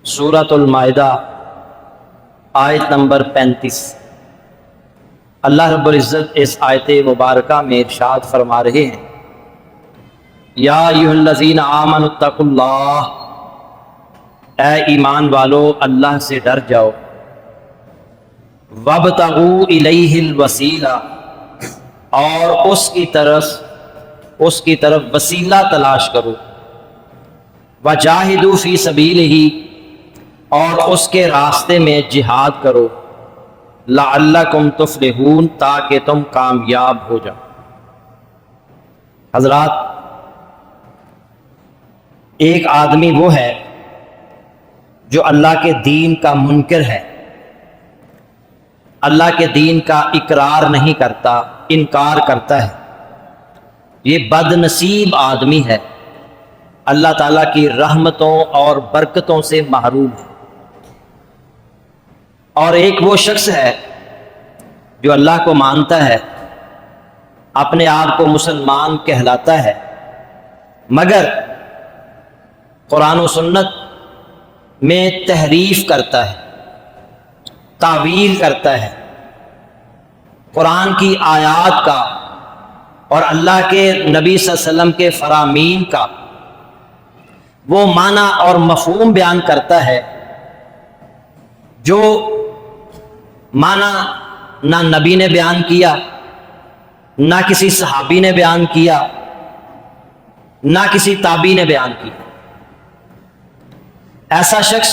سورۃ المائدہ آیت نمبر 35۔ اللہ رب العزت اس آیت مبارکہ میں ارشاد فرما رہے ہیں، یا ایھا الذین آمنوا اتقوا اللہ، اے ایمان والو اللہ سے ڈر جاؤ، وابتغوا الیہ الوسیلہ، اور اس کی طرف وسیلہ تلاش کرو، وجاہدوا فی سبیلہ، اور اس کے راستے میں جہاد کرو، لعلکم تفلحون، تاکہ تم کامیاب ہو جاؤ۔ حضرات، ایک آدمی وہ ہے جو اللہ کے دین کا منکر ہے، اللہ کے دین کا اقرار نہیں کرتا، انکار کرتا ہے، یہ بد نصیب آدمی ہے، اللہ تعالیٰ کی رحمتوں اور برکتوں سے محروم ہے۔ اور ایک وہ شخص ہے جو اللہ کو مانتا ہے، اپنے آپ کو مسلمان کہلاتا ہے، مگر قرآن و سنت میں تحریف کرتا ہے، تعویل کرتا ہے، قرآن کی آیات کا اور اللہ کے نبی صلی اللہ علیہ وسلم کے فرامین کا وہ معنی اور مفہوم بیان کرتا ہے جو معنی نہ نبی نے بیان کیا، نہ کسی صحابی نے بیان کیا، نہ کسی تابعی نے بیان کیا۔ ایسا شخص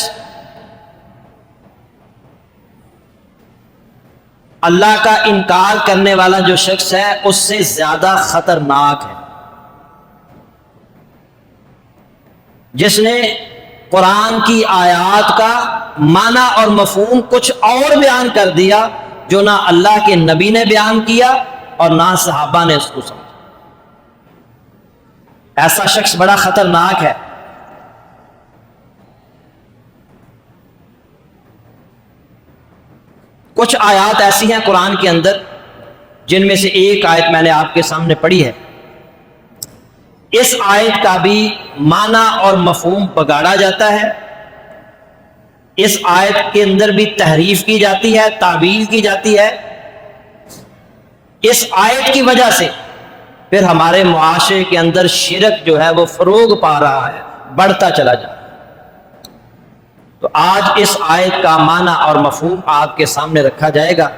اللہ کا انکار کرنے والا جو شخص ہے اس سے زیادہ خطرناک ہے، جس نے قرآن کی آیات کا معنی اور مفہوم کچھ اور بیان کر دیا جو نہ اللہ کے نبی نے بیان کیا اور نہ صحابہ نے اس کو سمجھا۔ ایسا شخص بڑا خطرناک ہے۔ کچھ آیات ایسی ہیں قرآن کے اندر جن میں سے ایک آیت میں نے آپ کے سامنے پڑھی ہے، اس آیت کا بھی معنی اور مفہوم بگاڑا جاتا ہے، اس آیت کے اندر بھی تحریف کی جاتی ہے، تعویل کی جاتی ہے۔ اس آیت کی وجہ سے پھر ہمارے معاشرے کے اندر شرک جو ہے وہ فروغ پا رہا ہے، بڑھتا چلا جا رہا ہے۔ تو آج اس آیت کا معنی اور مفہوم آپ کے سامنے رکھا جائے گا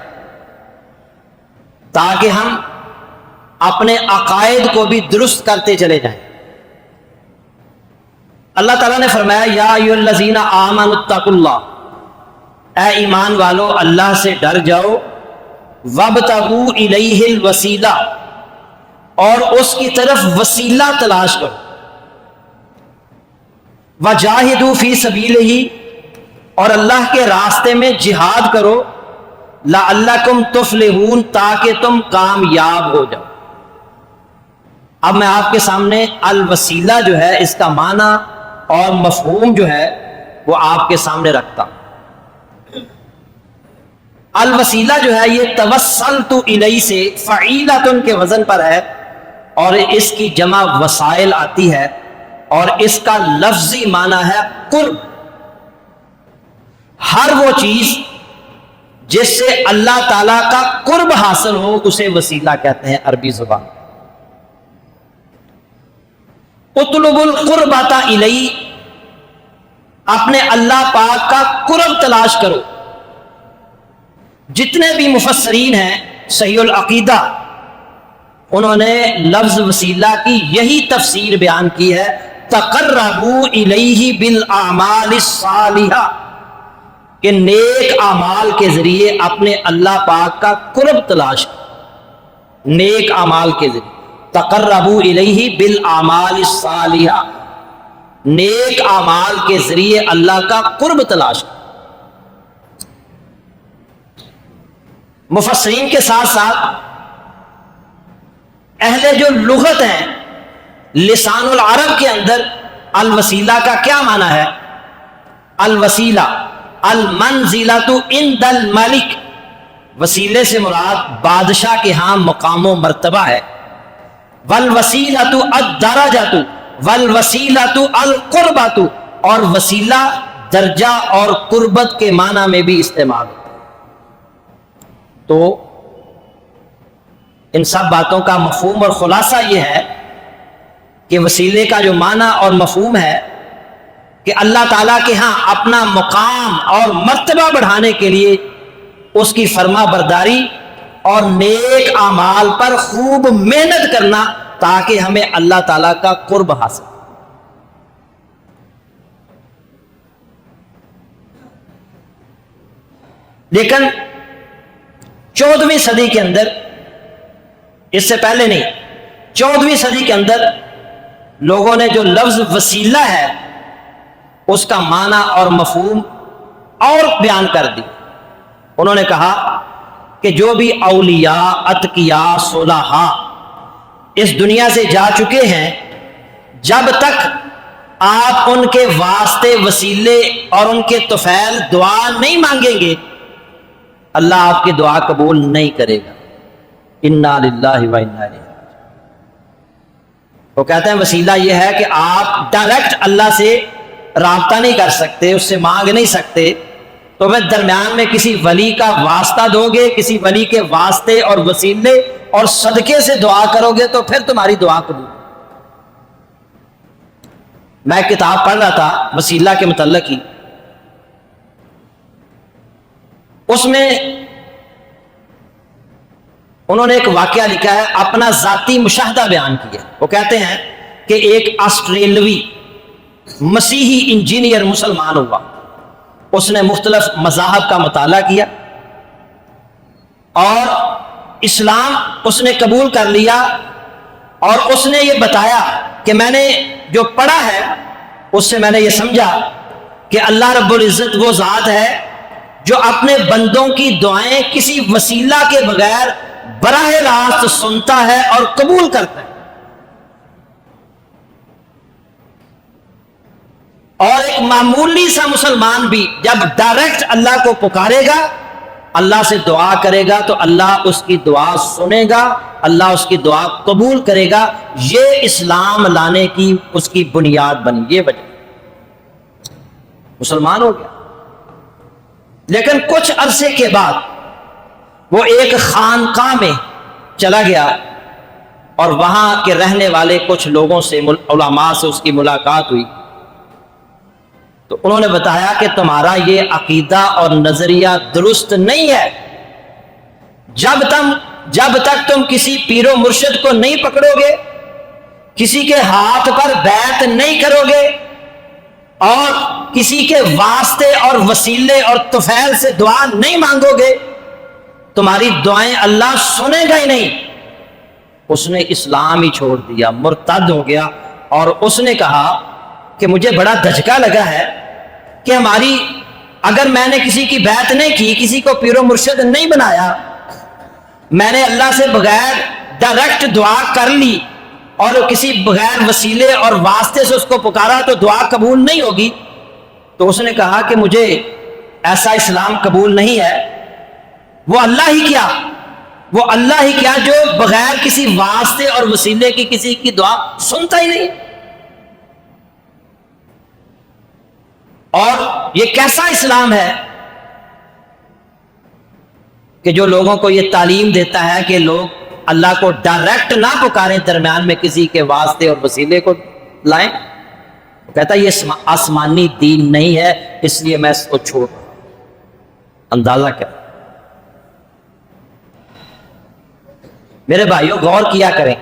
تاکہ ہم اپنے عقائد کو بھی درست کرتے چلے جائیں۔ اللہ تعالیٰ نے فرمایا، یا ایھا الذین آمنوا اتقوا اللہ، اے ایمان والو اللہ سے ڈر جاؤ، وابتغوا الیہ الوسیلہ، اور اس کی طرف وسیلہ تلاش کرو، وجاہدوا فی سبیلہ، اور اللہ کے راستے میں جہاد کرو، لعلکم تفلحون، تاکہ تم کامیاب ہو جاؤ۔ اب میں آپ کے سامنے الوسیلہ جو ہے اس کا معنی اور مفہوم جو ہے وہ آپ کے سامنے رکھتا ہوں۔ الوسیلہ جو ہے یہ توسلت الیہ سے فعیلۃ کے وزن پر ہے، اور اس کی جمع وسائل آتی ہے، اور اس کا لفظی معنی ہے قرب۔ ہر وہ چیز جس سے اللہ تعالی کا قرب حاصل ہو اسے وسیلہ کہتے ہیں عربی زبان۔ اطلب القربۃ الیہ، اپنے اللہ پاک کا قرب تلاش کرو۔ جتنے بھی مفسرین ہیں صحیح العقیدہ، انہوں نے لفظ وسیلہ کی یہی تفسیر بیان کی ہے، تقربوا الیہ بالاعمال الصالحہ، کہ نیک اعمال کے ذریعے اپنے اللہ پاک کا قرب تلاش کرو، نیک اعمال کے ذریعے، تقربوا الیہ بالاعمال الصالحہ، نیک اعمال کے ذریعے اللہ کا قرب تلاش کرو۔ مفسرین کے ساتھ ساتھ اہل جو لغت ہیں، لسان العرب کے اندر الوسیلہ کا کیا معنی ہے؟ الوسیلہ المنزلۃ عند الملک، وسیلے سے مراد بادشاہ کے ہاں مقام و مرتبہ ہے۔ والوسیلۃ الدرجۃ والوسیلۃ القربۃ، اور وسیلہ درجہ اور قربت کے معنی میں بھی استعمال ہوتا ہے۔ تو ان سب باتوں کا مفہوم اور خلاصہ یہ ہے کہ وسیلے کا جو معنی اور مفہوم ہے کہ اللہ تعالیٰ کے ہاں اپنا مقام اور مرتبہ بڑھانے کے لیے اس کی فرما برداری اور نیک اعمال پر خوب محنت کرنا تاکہ ہمیں اللہ تعالیٰ کا قرب حاصل۔ لیکن 14ویں صدی کے اندر، اس سے پہلے نہیں، 14ویں صدی کے اندر لوگوں نے جو لفظ وسیلہ ہے اس کا معنی اور مفہوم اور بیان کر دی۔ انہوں نے کہا کہ جو بھی اولیاء، اتقیاء، صلحاء اس دنیا سے جا چکے ہیں، جب تک آپ ان کے واسطے، وسیلے اور ان کے طفیل دعا نہیں مانگیں گے، اللہ آپ کی دعا قبول نہیں کرے گا۔ انا للہ و انا الیہ۔ وہ کہتے ہیں وسیلہ یہ ہے کہ آپ ڈائریکٹ اللہ سے رابطہ نہیں کر سکتے، اس سے مانگ نہیں سکتے، تو پھر درمیان میں کسی ولی کا واسطہ دو گے، کسی ولی کے واسطے اور وسیلے اور صدقے سے دعا کرو گے تو پھر تمہاری دعا قبول۔ میں کتاب پڑھ رہا تھا وسیلہ کے متعلق ہی، اس میں انہوں نے ایک واقعہ لکھا ہے، اپنا ذاتی مشاہدہ بیان کیا۔ وہ کہتے ہیں کہ ایک آسٹریلوی مسیحی انجینئر مسلمان ہوا، اس نے مختلف مذاہب کا مطالعہ کیا اور اسلام اس نے قبول کر لیا، اور اس نے یہ بتایا کہ میں نے جو پڑھا ہے اس سے میں نے یہ سمجھا کہ اللہ رب العزت وہ ذات ہے جو اپنے بندوں کی دعائیں کسی وسیلہ کے بغیر براہ راست سنتا ہے اور قبول کرتا ہے۔ اور ایک معمولی سا مسلمان بھی جب ڈائریکٹ اللہ کو پکارے گا، اللہ سے دعا کرے گا، تو اللہ اس کی دعا سنے گا، اللہ اس کی دعا قبول کرے گا۔ یہ اسلام لانے کی اس کی بنیاد بنی، یہ وجہ، مسلمان ہو گیا۔ لیکن کچھ عرصے کے بعد وہ ایک خانقاہ میں چلا گیا اور وہاں کے رہنے والے کچھ لوگوں سے، علماء سے اس کی ملاقات ہوئی، تو انہوں نے بتایا کہ تمہارا یہ عقیدہ اور نظریہ درست نہیں ہے۔ جب تک تم کسی پیر و مرشد کو نہیں پکڑو گے، کسی کے ہاتھ پر بیعت نہیں کرو گے، اور کسی کے واسطے اور وسیلے اور طفیل سے دعا نہیں مانگو گے، تمہاری دعائیں اللہ سنے گا ہی نہیں۔ اس نے اسلام ہی چھوڑ دیا، مرتد ہو گیا، اور اس نے کہا کہ مجھے بڑا دھچکا لگا ہے کہ اگر میں نے کسی کی بیعت نہیں کی، کسی کو پیر و مرشد نہیں بنایا، میں نے اللہ سے بغیر ڈائریکٹ دعا کر لی اور کسی بغیر وسیلے اور واسطے سے اس کو پکارا تو دعا قبول نہیں ہوگی۔ تو اس نے کہا کہ مجھے ایسا اسلام قبول نہیں ہے۔ وہ اللہ ہی کیا جو بغیر کسی واسطے اور وسیلے کی کسی کی دعا سنتا ہی نہیں۔ اور یہ کیسا اسلام ہے کہ جو لوگوں کو یہ تعلیم دیتا ہے کہ لوگ اللہ کو ڈائریکٹ نہ پکاریں، درمیان میں کسی کے واسطے اور وسیلے کو لائیں۔ وہ کہتا ہے یہ آسمانی دین نہیں ہے، اس لیے میں اس کو چھوڑ رہا ہوں۔ اندازہ کیا؟ میرے بھائیوں غور کیا کریں،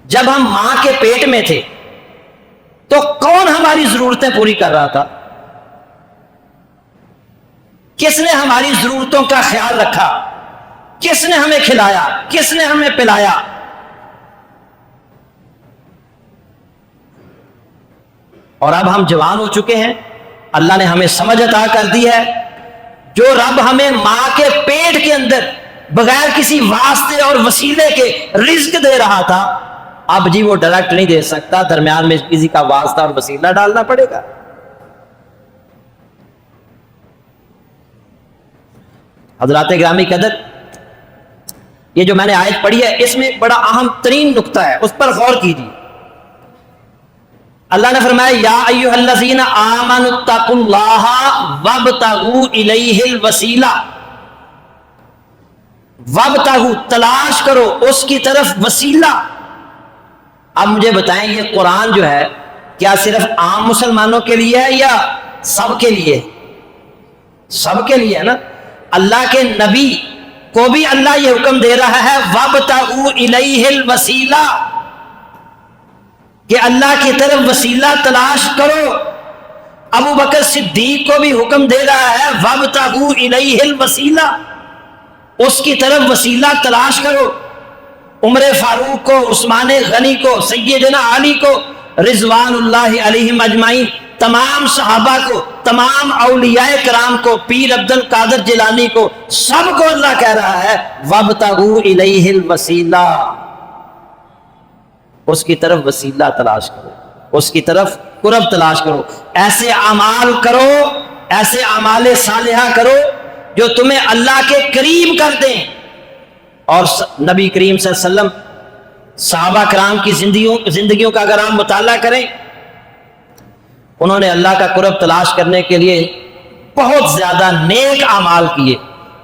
جب ہم ماں کے پیٹ میں تھے تو کون ہماری ضرورتیں پوری کر رہا تھا؟ کس نے ہماری ضرورتوں کا خیال رکھا؟ کس نے ہمیں کھلایا؟ کس نے ہمیں پلایا؟ اور اب ہم جوان ہو چکے ہیں، اللہ نے ہمیں سمجھ عطا کر دی ہے، جو رب ہمیں ماں کے پیٹ کے اندر بغیر کسی واسطے اور وسیلے کے رزق دے رہا تھا، اب جی وہ ڈائریکٹ نہیں دے سکتا، درمیان میں کسی کا واسطہ اور وسیلہ ڈالنا پڑے گا۔ حضرات گرامی قدر، یہ جو میں نے آیت پڑھی ہے اس میں ایک بڑا اہم ترین نقطہ ہے، اس پر غور کیجیے۔ اللہ نے فرمایا یا ایھا الذین آمنوا اتقوا اللہ وابتغوا الیہ الوسیلہ، وابتغوا تلاش کرو اس کی طرف وسیلہ۔ اب مجھے بتائیں یہ قرآن جو ہے کیا صرف عام مسلمانوں کے لیے ہے یا سب کے لیے؟ سب کے لیے ہے نا۔ اللہ کے نبی کو بھی اللہ یہ حکم دے رہا ہے وابتغوا الیہ الوسیلہ، کہ اللہ کی طرف وسیلہ تلاش کرو۔ ابو بکر صدیق کو بھی حکم دے رہا ہے وابتغوا الیہ الوسیلہ، اس کی طرف وسیلہ تلاش کرو۔ عمر فاروق کو، عثمان غنی کو، سیدنا علی کو رضوان اللہ علیہم اجمعین، تمام صحابہ کو، تمام اولیاء کرام کو، پیر عبد القادر جیلانی کو، سب کو اللہ کہہ رہا ہے وابتغوا الیہ الوسیلہ، اس کی طرف وسیلہ تلاش کرو، اس کی طرف قرب تلاش کرو۔ ایسے اعمال کرو، ایسے اعمال صالحہ کرو جو تمہیں اللہ کے قریب کر دیں۔ اور نبی کریم صلی اللہ علیہ وسلم صحابہ کرام کی زندگیوں کا اگر آپ مطالعہ کریں، انہوں نے اللہ کا قرب تلاش کرنے کے لیے بہت زیادہ نیک اعمال کیے،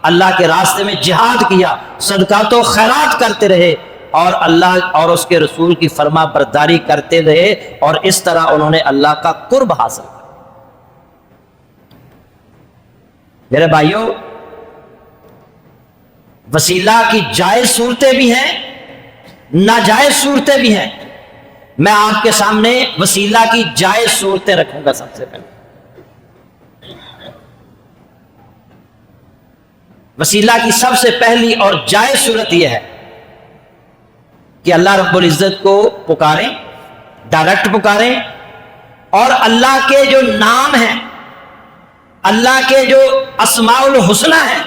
اللہ کے راستے میں جہاد کیا، صدقات و خیرات کرتے رہے، اور اللہ اور اس کے رسول کی فرما برداری کرتے رہے، اور اس طرح انہوں نے اللہ کا قرب حاصل کیا۔ میرے بھائیوں، وسیلہ کی جائز صورتیں بھی ہیں، ناجائز صورتیں بھی ہیں۔ میں آپ کے سامنے وسیلہ کی جائز صورتیں رکھوں گا۔ سب سے پہلے وسیلہ کی سب سے پہلی اور جائز صورت یہ ہے کہ اللہ رب العزت کو پکاریں، ڈائریکٹ پکاریں، اور اللہ کے جو نام ہیں، اللہ کے جو اسماء الحسنی ہیں،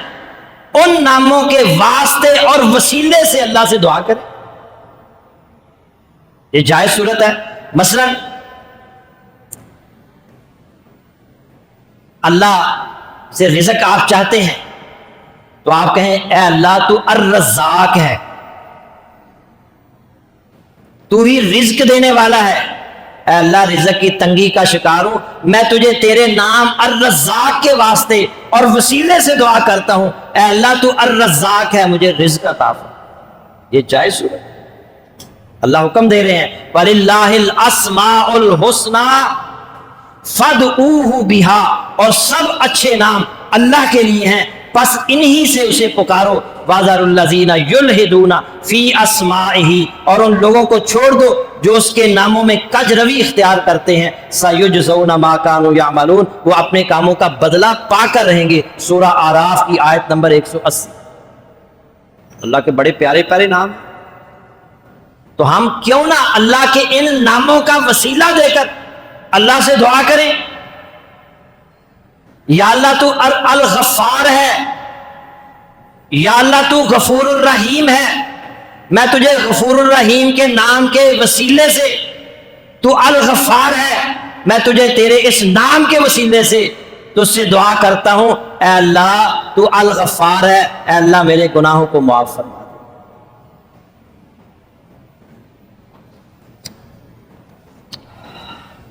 ان ناموں کے واسطے اور وسیلے سے اللہ سے دعا کریں۔ یہ جائز صورت ہے۔ مثلا اللہ سے رزق آپ چاہتے ہیں تو آپ کہیں اے اللہ تو الرزاق ہے، تو ہی رزق دینے والا ہے، اے اللہ رزق کی تنگی کا شکار ہوں، میں تجھے تیرے نام الرزاق کے واسطے اور وسیلے سے دعا کرتا ہوں، اے اللہ تو الرزاق ہے، مجھے رزق عطا فرما۔ یہ جائز صورت ہے۔ اللہ حکم دے رہے ہیں وَلِلَّهِ الْأَسْمَاءُ الْحُسْنَى فَادْعُوهُ بِهَا، اور سب اچھے نام اللہ کے لیے ہیں، پس انہی سے اسے پکارو۔ وَذَرُوا الَّذِينَ يُلْحِدُونَ فِي أَسْمَائِهِ، اور ان لوگوں کو چھوڑ دو جو اس کے ناموں میں کج روی اختیار کرتے ہیں۔ سَيُجْزَوْنَ مَا كَانُوا يَعْمَلُونَ، وہ اپنے کاموں کا بدلہ پا کر رہیں گے۔ سورہ اعراف کی آیت نمبر 180۔ اللہ کے بڑے پیارے پیارے نام، تو ہم کیوں نہ اللہ کے ان ناموں کا وسیلہ دے کر اللہ سے دعا کریں۔ یا اللہ تو الغفار ہے، یا اللہ تو غفور الرحیم ہے، میں تجھے غفور الرحیم کے نام کے وسیلے سے، تو الغفار ہے، میں تجھے تیرے اس نام کے وسیلے سے تجھ سے دعا کرتا ہوں، اے اللہ تو الغفار ہے، اے اللہ میرے گناہوں کو معاف فرما۔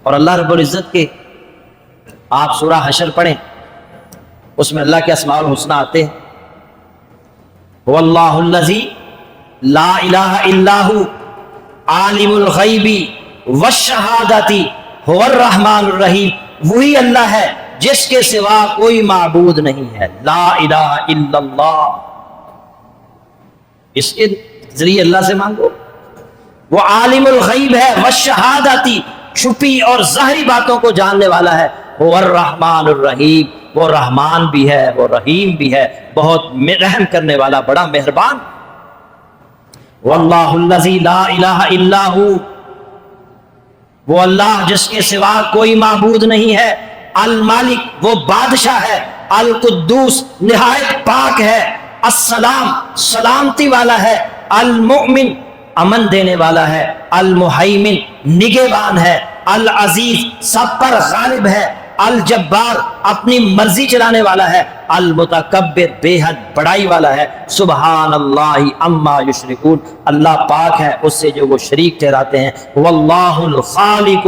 اور اللہ رب العزت کے آپ سورہ حشر پڑھیں، اس میں اللہ کے اسماء الحسنی آتے ہیں۔ واللہ الذی لا الہ الا ھو عالم الغیب والشہادۃ ھو الرحمن الرحیم، وہی اللہ ہے جس کے سوا کوئی معبود نہیں ہے، لا الہ الا اللہ۔ اس کے ذریعے اللہ سے مانگو۔ وہ عالم الغیب ہے، والشہادۃ، چھپی اور ظاہری باتوں کو جاننے والا ہے، وہ الرحمن الرحیم، وہ رحمان بھی ہے، وہ رحیم بھی ہے، بہت رحم کرنے والا، بڑا مہربان۔ واللہ الذی لا الہ الا ھو، وہ اللہ جس کے سوا کوئی معبود نہیں ہے، المالک، وہ بادشاہ ہے، القدوس، نہایت پاک ہے، السلام، سلامتی والا ہے، المؤمن، امن دینے والا ہے، المہیمن، نگہبان ہے، العزیز، سب پر غالب ہے، الجبار، اپنی مرضی چلانے والا ہے، المتکبر، بے حد بڑائی والا ہے، سبحان اللہ عما یشرکون، اللہ پاک ہے اس سے جو وہ شریک ٹھہراتے ہیں۔ واللہ الخالق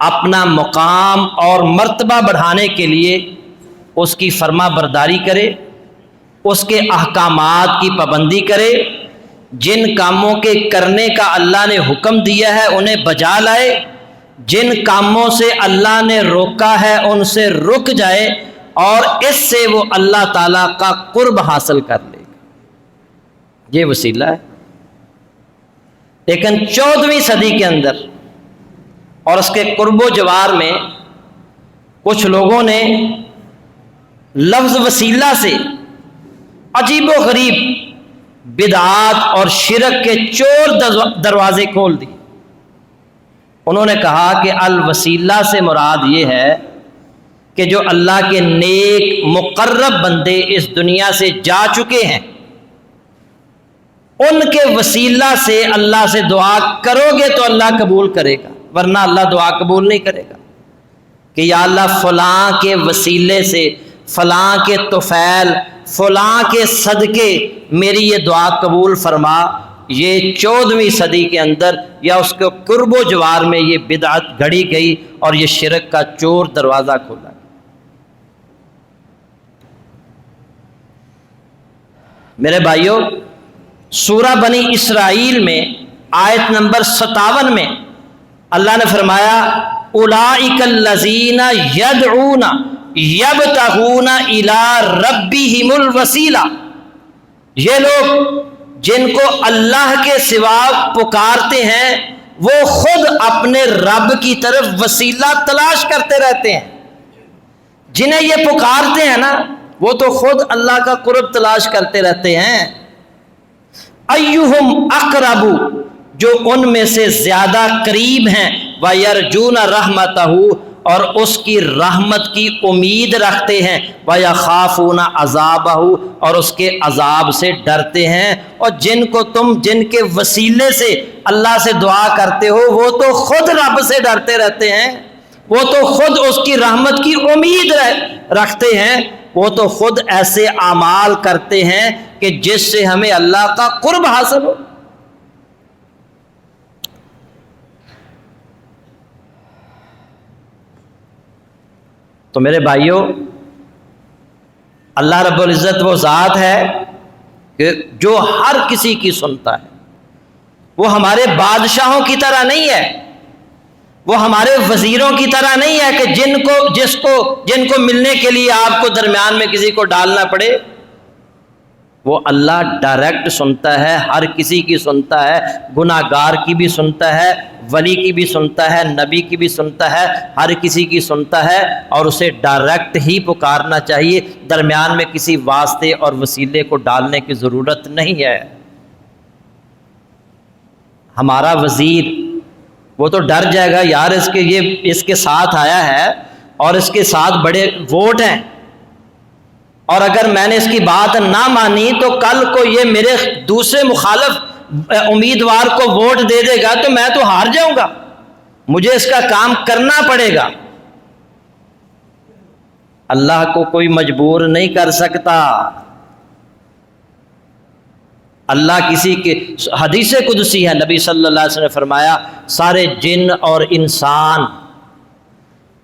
اپنا مقام اور مرتبہ بڑھانے کے لیے اس کی فرما برداری کرے، اس کے احکامات کی پابندی کرے، جن کاموں کے کرنے کا اللہ نے حکم دیا ہے انہیں بجا لائے، جن کاموں سے اللہ نے روکا ہے ان سے رک جائے، اور اس سے وہ اللہ تعالیٰ کا قرب حاصل کر لے گا۔ یہ وسیلہ ہے۔ لیکن 14ویں صدی کے اندر اور اس کے قرب و جوار میں کچھ لوگوں نے لفظ وسیلہ سے عجیب و غریب بدعات اور شرک کے چور دروازے کھول دی۔ انہوں نے کہا کہ الوسیلہ سے مراد یہ ہے کہ جو اللہ کے نیک مقرب بندے اس دنیا سے جا چکے ہیں ان کے وسیلہ سے اللہ سے دعا کرو گے تو اللہ قبول کرے گا، ورنہ اللہ دعا قبول نہیں کرے گا کہ یا اللہ فلاں کے وسیلے سے، فلاں کے طفیل، فلاں کے صدقے میری یہ دعا قبول فرما۔ یہ 14ویں صدی کے اندر یا اس کے قرب و جوار میں یہ بدعت گھڑی گئی اور یہ شرک کا چور دروازہ کھولا۔ میرے بھائیوں، سورہ بنی اسرائیل میں آیت نمبر 57 میں اللہ نے فرمایا اولئک الذین یدعون یبتغون الی ربہم الوسیلہ، یہ لوگ جن کو اللہ کے سوا پکارتے ہیں وہ خود اپنے رب کی طرف وسیلہ تلاش کرتے رہتے ہیں۔ جنہیں یہ پکارتے ہیں نا وہ تو خود اللہ کا قرب تلاش کرتے رہتے ہیں۔ ایہم اقرب، جو ان میں سے زیادہ قریب ہیں، وَيَرْجُونَ رَحْمَتَهُ، اور اس کی رحمت کی امید رکھتے ہیں، وَيَخَافُونَ عَذَابَهُ، اور اس کے عذاب سے ڈرتے ہیں۔ اور جن کو تم جن کے وسیلے سے اللہ سے دعا کرتے ہو وہ تو خود رب سے ڈرتے رہتے ہیں، وہ تو خود اس کی رحمت کی امید رکھتے ہیں، وہ تو خود ایسے اعمال کرتے ہیں کہ جس سے ہمیں اللہ کا قرب حاصل ہو۔ تو میرے بھائیوں، اللہ رب العزت وہ ذات ہے کہ جو ہر کسی کی سنتا ہے۔ وہ ہمارے بادشاہوں کی طرح نہیں ہے، وہ ہمارے وزیروں کی طرح نہیں ہے کہ جن کو ملنے کے لیے آپ کو درمیان میں کسی کو ڈالنا پڑے۔ وہ اللہ ڈائریکٹ سنتا ہے، ہر کسی کی سنتا ہے، گناہ گار کی بھی سنتا ہے، ولی کی بھی سنتا ہے، نبی کی بھی سنتا ہے، ہر کسی کی سنتا ہے، اور اسے ڈائریکٹ ہی پکارنا چاہیے، درمیان میں کسی واسطے اور وسیلے کو ڈالنے کی ضرورت نہیں ہے۔ ہمارا وزیر وہ تو ڈر جائے گا، یار اس کے ساتھ آیا ہے اور اس کے ساتھ بڑے ووٹ ہیں، اور اگر میں نے اس کی بات نہ مانی تو کل کو یہ میرے دوسرے مخالف امیدوار کو ووٹ دے دے گا تو میں تو ہار جاؤں گا، مجھے اس کا کام کرنا پڑے گا۔ اللہ کو کوئی مجبور نہیں کر سکتا۔ اللہ کسی کے، حدیث قدسی ہے، نبی صلی اللہ علیہ وسلم نے فرمایا سارے جن اور انسان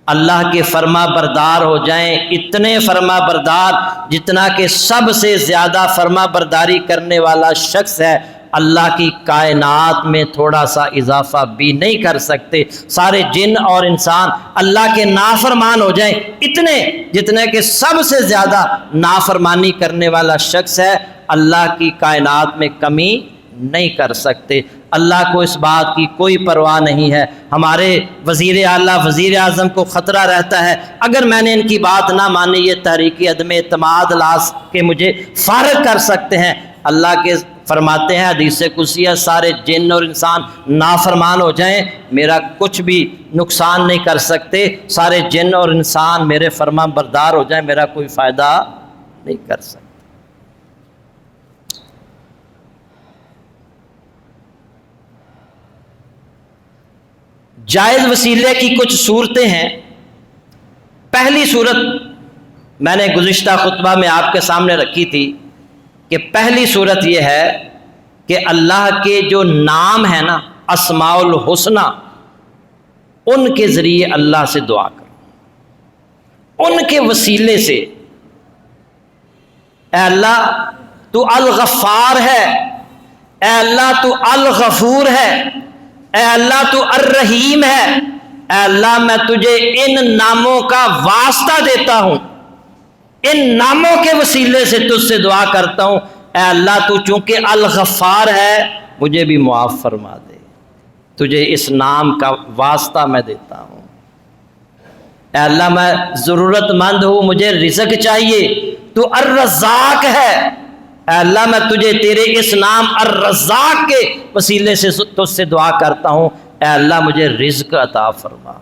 اللہ کے فرما بردار ہو جائیں، اتنے فرما بردار جتنا کہ سب سے زیادہ فرما برداری کرنے والا شخص ہے، اللہ کی کائنات میں تھوڑا سا اضافہ بھی نہیں کر سکتے۔ سارے جن اور انسان اللہ کے نافرمان ہو جائیں اتنے جتنے کہ سب سے زیادہ نافرمانی کرنے والا شخص ہے، اللہ کی کائنات میں کمی نہیں کر سکتے۔ اللہ کو اس بات کی کوئی پرواہ نہیں ہے۔ ہمارے وزیر اعلیٰ، وزیر اعظم کو خطرہ رہتا ہے اگر میں نے ان کی بات نہ مانی یہ تحریک عدم اعتماد لا کے مجھے فارغ کر سکتے ہیں۔ اللہ کے فرماتے ہیں حدیث قدسیہ، سارے جن اور انسان نافرمان ہو جائیں میرا کچھ بھی نقصان نہیں کر سکتے، سارے جن اور انسان میرے فرما بردار ہو جائیں میرا کوئی فائدہ نہیں کر سکتے۔ جائز وسیلے کی کچھ صورتیں ہیں۔ پہلی صورت میں نے گزشتہ خطبہ میں آپ کے سامنے رکھی تھی کہ پہلی صورت یہ ہے کہ اللہ کے جو نام ہیں نا، اسماء الحسنہ، ان کے ذریعے اللہ سے دعا کرو، ان کے وسیلے سے۔ اے اللہ تو الغفار ہے، اے اللہ تو الغفور ہے، اے اللہ تو الرحیم ہے، اے اللہ میں تجھے ان ناموں کا واسطہ دیتا ہوں، ان ناموں کے وسیلے سے تجھ سے دعا کرتا ہوں، اے اللہ تو چونکہ الغفار ہے مجھے بھی معاف فرما دے، تجھے اس نام کا واسطہ میں دیتا ہوں۔ اے اللہ میں ضرورت مند ہوں، مجھے رزق چاہیے، تو الرزاق ہے، اے اللہ میں تجھے تیرے اس نام الرزاق کے وسیلے سے تجھ سے دعا کرتا ہوں، اے اللہ مجھے رزق عطا فرما۔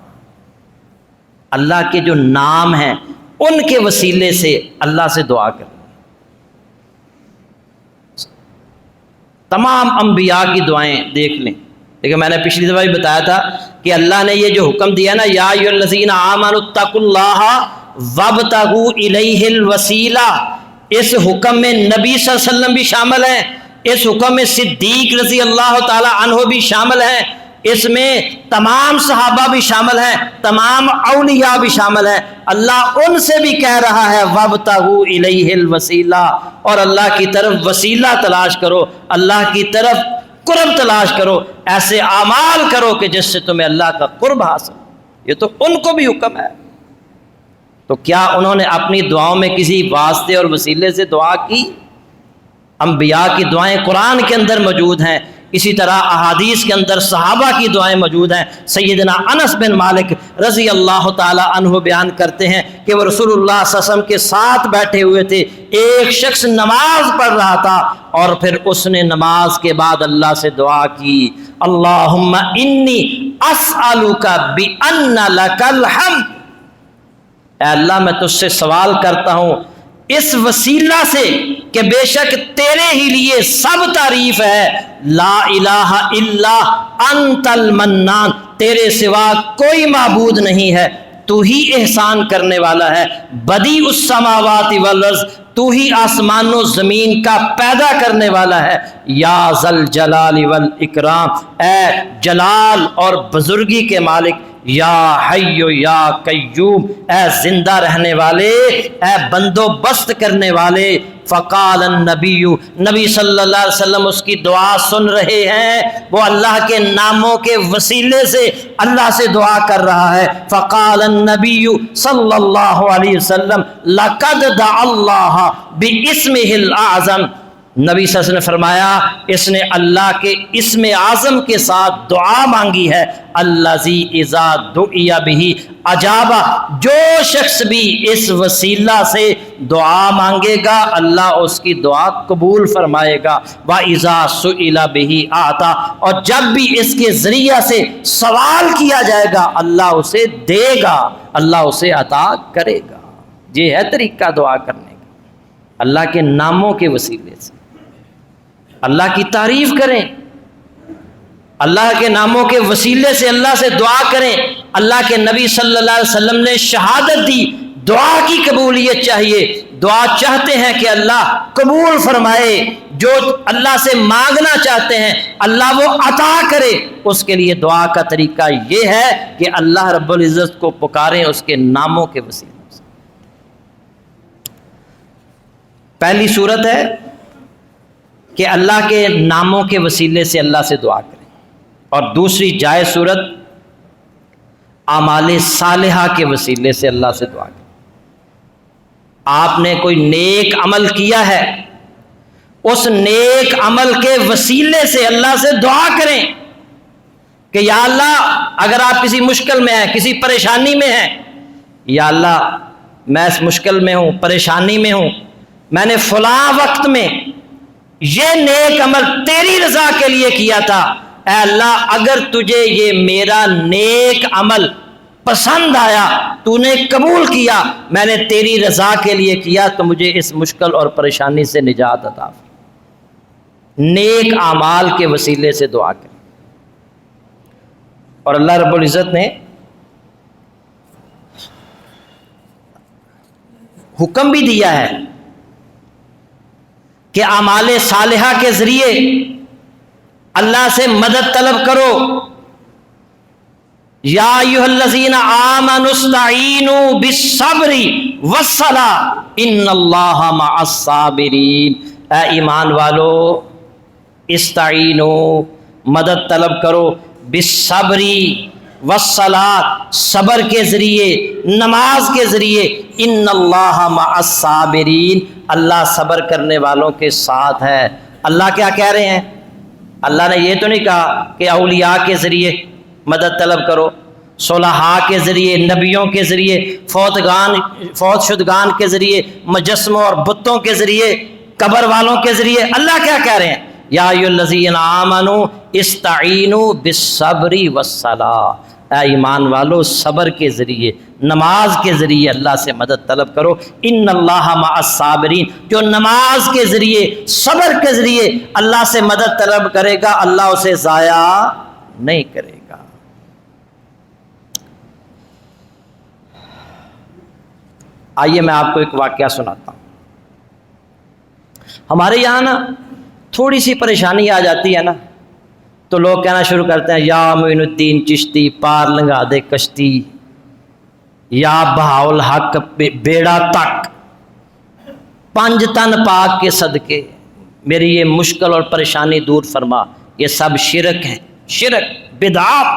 اللہ کے جو نام ہیں ان کے وسیلے سے اللہ سے دعا کرنا۔ تمام انبیاء کی دعائیں دیکھ لیں، لیکن میں نے پچھلی دفعہ بھی بتایا تھا کہ اللہ نے یہ جو حکم دیا نا، یا ایھا الذین آمنوا اتقوا اللہ وابتغوا الیہ الوسیلہ، اس حکم میں نبی صلی اللہ علیہ وسلم بھی شامل ہیں، اس حکم میں صدیق رضی اللہ تعالی عنہ بھی شامل ہیں، اس میں تمام صحابہ بھی شامل ہیں، تمام اولیاء بھی شامل ہیں۔ اللہ ان سے بھی کہہ رہا ہے وابتغوا الیہ الوسیلہ، اور اللہ کی طرف وسیلہ تلاش کرو، اللہ کی طرف قرب تلاش کرو، ایسے اعمال کرو کہ جس سے تمہیں اللہ کا قرب حاصل۔ یہ تو ان کو بھی حکم ہے، تو کیا انہوں نے اپنی دعاؤں میں کسی واسطے اور وسیلے سے دعا کی؟ انبیاء کی دعائیں قرآن کے اندر موجود ہیں، اسی طرح احادیث کے اندر صحابہ کی دعائیں موجود ہیں۔ سیدنا انس بن مالک رضی اللہ تعالی عنہ بیان کرتے ہیں کہ وہ رسول اللہ صلی اللہ علیہ وسلم کے ساتھ بیٹھے ہوئے تھے، ایک شخص نماز پڑھ رہا تھا اور پھر اس نے نماز کے بعد اللہ سے دعا کی، اللہم انی اسألک بأن لک الحمد، اے اللہ میں تجھ سے سوال کرتا ہوں اس وسیلہ سے کہ بے شک تیرے ہی لیے سب تعریف ہے، لا الہ الا انت المنان، تیرے سوا کوئی معبود نہیں ہے، تو ہی احسان کرنے والا ہے، بدیع السماوات والارض، تو ہی آسمان و زمین کا پیدا کرنے والا ہے، یا ذل جلال والاکرام، اے جلال اور بزرگی کے مالک، یا حی یا قیوم، اے زندہ رہنے والے، اے بندوبست کرنے والے۔ فقال النبی، نبی صلی اللہ علیہ وسلم اس کی دعا سن رہے ہیں، وہ اللہ کے ناموں کے وسیلے سے اللہ سے دعا کر رہا ہے۔ فقال النبی صلی اللہ علیہ وسلم لقد دعا اللہ باسمہ الاعظم، نبی صلی اللہ علیہ وسلم نے فرمایا اس نے اللہ کے اسم اعظم کے ساتھ دعا مانگی ہے، الذی اذا دعی بہ اجابہ، جو شخص بھی اس وسیلہ سے دعا مانگے گا اللہ اس کی دعا قبول فرمائے گا، وَإِذَا سُئِلَ بِهِ آتا، اور جب بھی اس کے ذریعہ سے سوال کیا جائے گا اللہ اسے دے گا، اللہ اسے عطا کرے گا۔ یہ ہے طریقہ دعا کرنے کا، اللہ کے ناموں کے وسیلے سے اللہ کی تعریف کریں، اللہ کے ناموں کے وسیلے سے اللہ سے دعا کریں۔ اللہ کے نبی صلی اللہ علیہ وسلم نے شہادت دی، دعا کی قبولیت چاہیے، دعا چاہتے ہیں کہ اللہ قبول فرمائے، جو اللہ سے مانگنا چاہتے ہیں اللہ وہ عطا کرے، اس کے لیے دعا کا طریقہ یہ ہے کہ اللہ رب العزت کو پکاریں اس کے ناموں کے وسیلے سے۔ پہلی صورت ہے کہ اللہ کے ناموں کے وسیلے سے اللہ سے دعا کریں، اور دوسری جائز صورت اعمال صالحہ کے وسیلے سے اللہ سے دعا کریں۔ آپ نے کوئی نیک عمل کیا ہے، اس نیک عمل کے وسیلے سے اللہ سے دعا کریں کہ یا اللہ اگر آپ کسی مشکل میں ہیں، کسی پریشانی میں ہیں، یا اللہ میں اس مشکل میں ہوں، پریشانی میں ہوں، میں نے فلاں وقت میں یہ نیک عمل تیری رضا کے لیے کیا تھا، اے اللہ اگر تجھے یہ میرا نیک عمل پسند آیا، تو نے قبول کیا، میں نے تیری رضا کے لیے کیا، تو مجھے اس مشکل اور پریشانی سے نجات عطا فرما۔ نیک اعمال کے وسیلے سے دعا کریں، اور اللہ رب العزت نے حکم بھی دیا ہے کہ اعمال صالحہ کے ذریعے اللہ سے مدد طلب کرو، یا ایھا الذین آمنوا استعینوا بالصبر والصلاۃ ان اللہ مع الصابرین، اے ایمان والو استعینوا مدد طلب کرو، بالصبر والصلاۃ صبر کے ذریعے، نماز کے ذریعے، ان اللہ مع الصابرین اللہ صبر کرنے والوں کے ساتھ ہے۔ اللہ کیا کہہ رہے ہیں؟ اللہ نے یہ تو نہیں کہا کہ اولیاء کے ذریعے مدد طلب کرو، صلحاء کے ذریعے، نبیوں کے ذریعے، فوت شدگان کے ذریعے، مجسموں اور بتوں کے ذریعے، قبر والوں کے ذریعے۔ اللہ کیا کہہ رہے ہیں؟ یا ایھا الذین آمنوا استعینوا بالصبر والصلاۃ، اے ایمان والو صبر کے ذریعے، نماز کے ذریعے اللہ سے مدد طلب کرو، ان اللہ مع الصابرین، جو نماز کے ذریعے، صبر کے ذریعے اللہ سے مدد طلب کرے گا اللہ اسے ضائع نہیں کرے گا۔ آئیے میں آپ کو ایک واقعہ سناتا ہوں۔ ہمارے یہاں نا تھوڑی سی پریشانی آ جاتی ہے نا تو لوگ کہنا شروع کرتے ہیں یا معین الدین چشتی پار لنگا دے کشتی، یا بہاؤ الحق بیڑا تک، پنج تن پاک کے صدقے میری یہ مشکل اور پریشانی دور فرما۔ یہ سب شرک ہیں، شرک بدعات،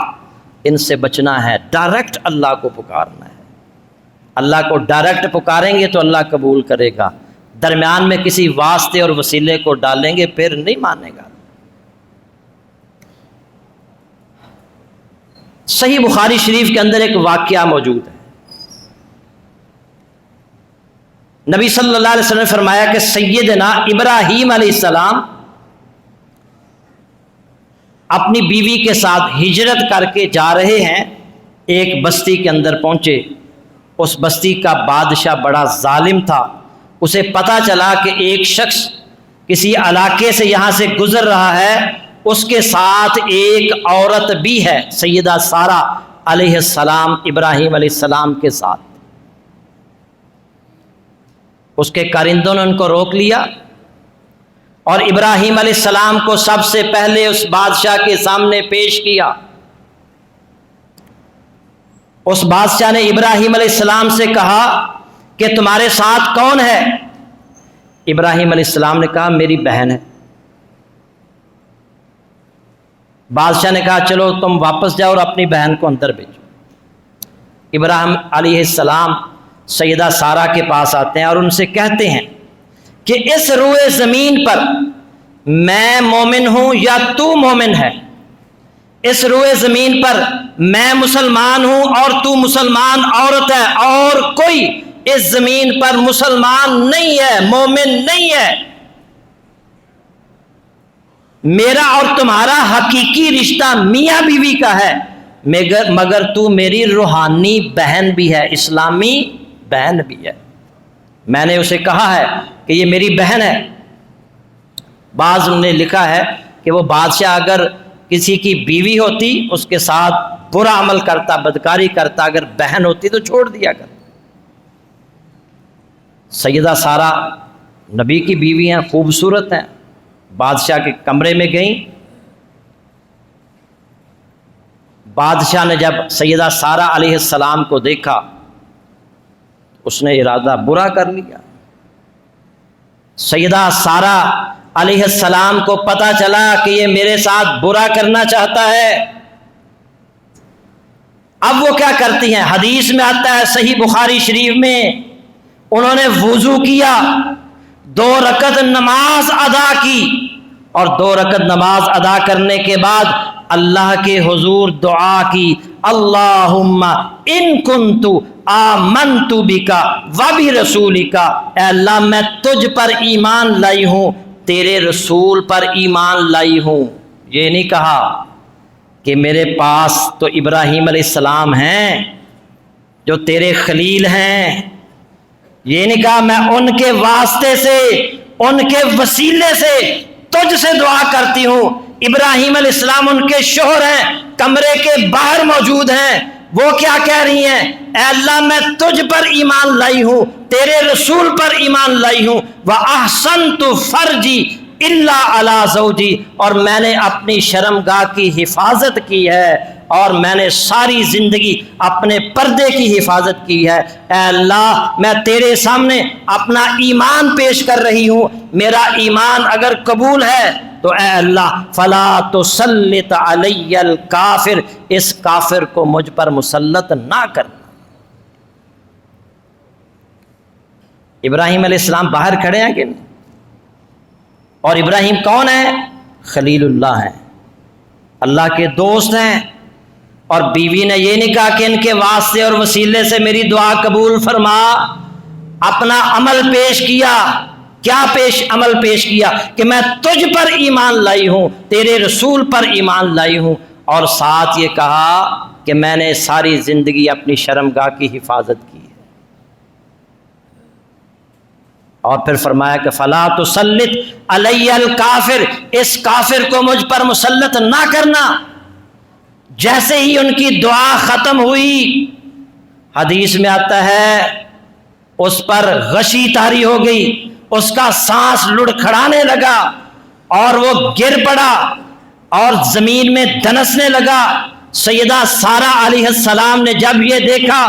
ان سے بچنا ہے، ڈائریکٹ اللہ کو پکارنا ہے۔ اللہ کو ڈائریکٹ پکاریں گے تو اللہ قبول کرے گا، درمیان میں کسی واسطے اور وسیلے کو ڈالیں گے پھر نہیں مانے گا۔ صحیح بخاری شریف کے اندر ایک واقعہ موجود ہے۔ نبی صلی اللہ علیہ وسلم نے فرمایا کہ سیدنا ابراہیم علیہ السلام اپنی بیوی کے ساتھ ہجرت کر کے جا رہے ہیں، ایک بستی کے اندر پہنچے۔ اس بستی کا بادشاہ بڑا ظالم تھا، اسے پتہ چلا کہ ایک شخص کسی علاقے سے یہاں سے گزر رہا ہے، اس کے ساتھ ایک عورت بھی ہے، سیدہ سارہ علیہ السلام ابراہیم علیہ السلام کے ساتھ۔ اس کے کارندوں نے ان کو روک لیا اور ابراہیم علیہ السلام کو سب سے پہلے اس بادشاہ کے سامنے پیش کیا۔ اس بادشاہ نے ابراہیم علیہ السلام سے کہا کہ تمہارے ساتھ کون ہے؟ ابراہیم علیہ السلام نے کہا میری بہن ہے۔ بادشاہ نے کہا چلو تم واپس جاؤ اور اپنی بہن کو اندر بھیجو۔ ابراہیم علیہ السلام سیدہ سارہ کے پاس آتے ہیں اور ان سے کہتے ہیں کہ اس روئے زمین پر میں مومن ہوں یا تو مومن ہے؟ اس روئے زمین پر میں مسلمان ہوں اور تو مسلمان عورت ہے، اور کوئی اس زمین پر مسلمان نہیں ہے، مومن نہیں ہے۔ میرا اور تمہارا حقیقی رشتہ میاں بیوی کا ہے، مگر تو میری روحانی بہن بھی ہے، اسلامی بہن بھی ہے۔ میں نے اسے کہا ہے کہ یہ میری بہن ہے۔ بعض نے لکھا ہے کہ وہ بادشاہ اگر کسی کی بیوی ہوتی اس کے ساتھ برا عمل کرتا، بدکاری کرتا، اگر بہن ہوتی تو چھوڑ دیا کرتا۔ سیدہ سارہ نبی کی بیوی ہیں، خوبصورت ہیں، بادشاہ کے کمرے میں گئیں۔ بادشاہ نے جب سیدہ سارہ علیہ السلام کو دیکھا اس نے ارادہ برا کر لیا۔ سیدہ سارہ علیہ السلام کو پتہ چلا کہ یہ میرے ساتھ برا کرنا چاہتا ہے۔ اب وہ کیا کرتی ہیں؟ حدیث میں آتا ہے صحیح بخاری شریف میں، انہوں نے وضو کیا، 2 رکعت نماز ادا کی، اور 2 رکعت نماز ادا کرنے کے بعد اللہ کے حضور دعا کی، اللہم ان کنت آمنت بک وبرسولک، اے اللہ میں تجھ پر ایمان لائی ہوں، تیرے رسول پر ایمان لائی ہوں۔ یہ نہیں کہا کہ میرے پاس تو ابراہیم علیہ السلام ہیں جو تیرے خلیل ہیں، یہ نہیں کہا میں ان کے واسطے سے، ان کے وسیلے سے تجھ سے دعا کرتی ہوں۔ ابراہیم علیہ السلام ان کے شوہر ہیں، کمرے کے باہر موجود ہیں، وہ کیا کہہ رہی ہیں؟ اے اللہ میں تجھ پر ایمان لائی ہوں، تیرے رسول پر ایمان لائی ہوں، وَأَحْسَنْتُ فَرْجِي إِلَّا عَلَىٰ زَوْجِي، اور میں نے اپنی شرمگاہ کی حفاظت کی ہے اور میں نے ساری زندگی اپنے پردے کی حفاظت کی ہے۔ اے اللہ میں تیرے سامنے اپنا ایمان پیش کر رہی ہوں، میرا ایمان اگر قبول ہے تو اے اللہ فلا تسلط علی الکافر، اس کافر کو مجھ پر مسلط نہ کرنا۔ ابراہیم علیہ السلام باہر کھڑے ہیں کہ نہیں؟ اور ابراہیم کون ہے؟ خلیل اللہ ہیں، اللہ کے دوست ہیں، اور بیوی نے یہ نہیں کہا کہ ان کے واسطے اور وسیلے سے میری دعا قبول فرما، اپنا عمل پیش کیا۔ کیا عمل پیش کیا؟ کہ میں تجھ پر ایمان لائی ہوں، تیرے رسول پر ایمان لائی ہوں، اور ساتھ یہ کہا کہ میں نے ساری زندگی اپنی شرمگاہ کی حفاظت کی ہے۔ اور پھر فرمایا کہ فلا تسلط علی الکافر، اس کافر کو مجھ پر مسلط نہ کرنا۔ جیسے ہی ان کی دعا ختم ہوئی، حدیث میں آتا ہے اس پر غشی طاری ہو گئی، اس کا سانس لڑکھڑانے لگا اور وہ گر پڑا اور زمین میں دنسنے لگا۔ سیدہ سارہ علیہ السلام نے جب یہ دیکھا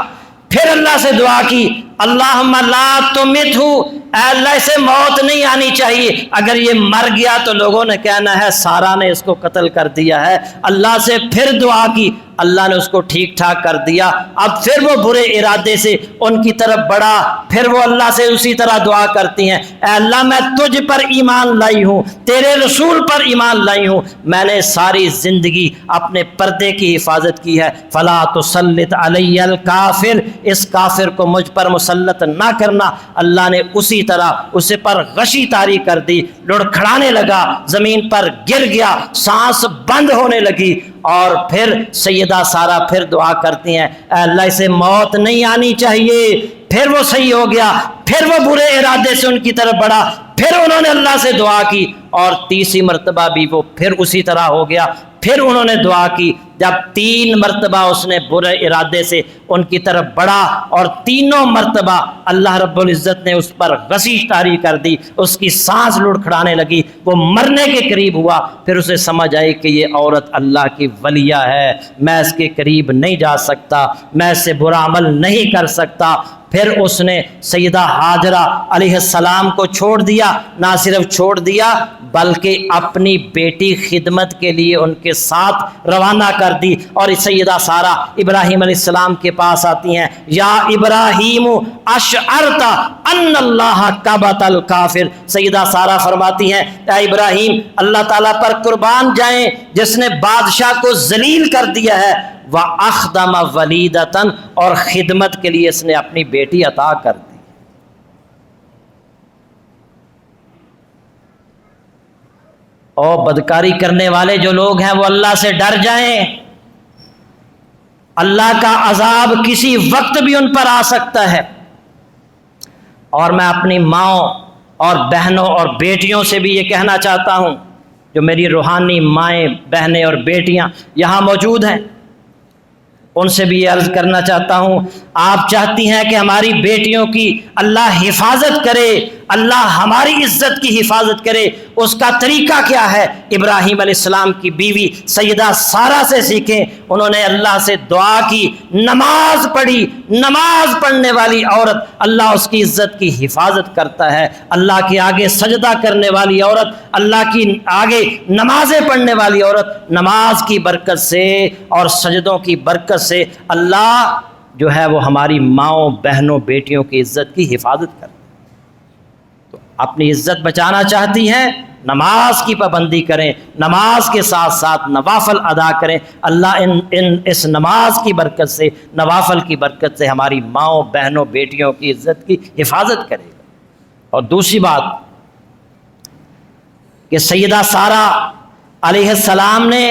پھر اللہ سے دعا کی، اللہم لا تمتہ، اے اللہ اسے موت نہیں آنی چاہیے، اگر یہ مر گیا تو لوگوں نے کہنا ہے سارہ نے اس کو قتل کر دیا ہے۔ اللہ سے پھر دعا کی، اللہ نے اس کو ٹھیک ٹھاک کر دیا۔ اب پھر وہ برے ارادے سے ان کی طرف بڑھا، پھر وہ اللہ سے اسی طرح دعا کرتی ہیں، اے اللہ میں تجھ پر ایمان لائی ہوں، تیرے رسول پر ایمان لائی ہوں، میں نے ساری زندگی اپنے پردے کی حفاظت کی ہے، فلا تسلط علی الکافر، اس کافر کو مجھ پر مسلط نہ کرنا۔ اللہ نے اسی طرح اسے پر غشی طاری کر دی، لڑکھڑانے لگا، زمین پر گر گیا، سانس بند ہونے لگی، اور پھر سیدہ سارہ پھر دعا کرتی ہیں، اے اللہ اسے موت نہیں آنی چاہیے۔ پھر وہ صحیح ہو گیا، پھر وہ برے ارادے سے ان کی طرف بڑھا، پھر انہوں نے اللہ سے دعا کی، اور تیسری مرتبہ بھی وہ پھر اسی طرح ہو گیا۔ پھر انہوں نے دعا کی، جب 3 مرتبہ اس نے برے ارادے سے ان کی طرف بڑھا اور تینوں مرتبہ اللہ رب العزت نے اس پر غشی طاری کر دی، اس کی سانس لڑکھڑانے لگی، وہ مرنے کے قریب ہوا۔ پھر اسے سمجھ آئی کہ یہ عورت اللہ کی ولیہ ہے، میں اس کے قریب نہیں جا سکتا، میں اس سے برا عمل نہیں کر سکتا۔ پھر اس نے سیدہ ہاجرہ علیہ السلام کو چھوڑ دیا، نہ صرف چھوڑ دیا بلکہ اپنی بیٹی خدمت کے لیے ان کے ساتھ روانہ کر دی، اور سیدہ سارہ ابراہیم علیہ السلام کے پاس آتی ہیں، یا ابراہیم اشعرت ان اللہ کبت الکافر، سیدہ سارہ فرماتی ہیں اے ابراہیم اللہ تعالیٰ پر قربان جائیں جس نے بادشاہ کو ذلیل کر دیا ہے، وَأَخْدَمَ وَلِيدَةً، اور خدمت کے لیے اس نے اپنی بیٹی عطا کر دی۔ اور بدکاری کرنے والے جو لوگ ہیں وہ اللہ سے ڈر جائیں، اللہ کا عذاب کسی وقت بھی ان پر آ سکتا ہے۔ اور میں اپنی ماؤں اور بہنوں اور بیٹیوں سے بھی یہ کہنا چاہتا ہوں، جو میری روحانی مائیں بہنیں اور بیٹیاں یہاں موجود ہیں، ان سے بھی یہ عرض کرنا چاہتا ہوں، آپ چاہتی ہیں کہ ہماری بیٹیوں کی اللہ حفاظت کرے، اللہ ہماری عزت کی حفاظت کرے، اس کا طریقہ کیا ہے؟ ابراہیم علیہ السلام کی بیوی سیدہ سارہ سے سیکھیں۔ انہوں نے اللہ سے دعا کی، نماز پڑھی، نماز پڑھنے والی عورت اللہ اس کی عزت کی حفاظت کرتا ہے۔ اللہ کے آگے سجدہ کرنے والی عورت، اللہ کی آگے نمازیں پڑھنے والی عورت، نماز کی برکت سے اور سجدوں کی برکت سے اللہ جو ہے وہ ہماری ماؤں بہنوں بیٹیوں کی عزت کی حفاظت کرتا ہے۔ تو اپنی عزت بچانا چاہتی ہیں، نماز کی پابندی کریں، نماز کے ساتھ ساتھ نوافل ادا کریں، اللہ اس نماز کی برکت سے، نوافل کی برکت سے ہماری ماؤں بہنوں بیٹیوں کی عزت کی حفاظت کرے گا۔ اور دوسری بات کہ سیدہ سارہ علیہ السلام نے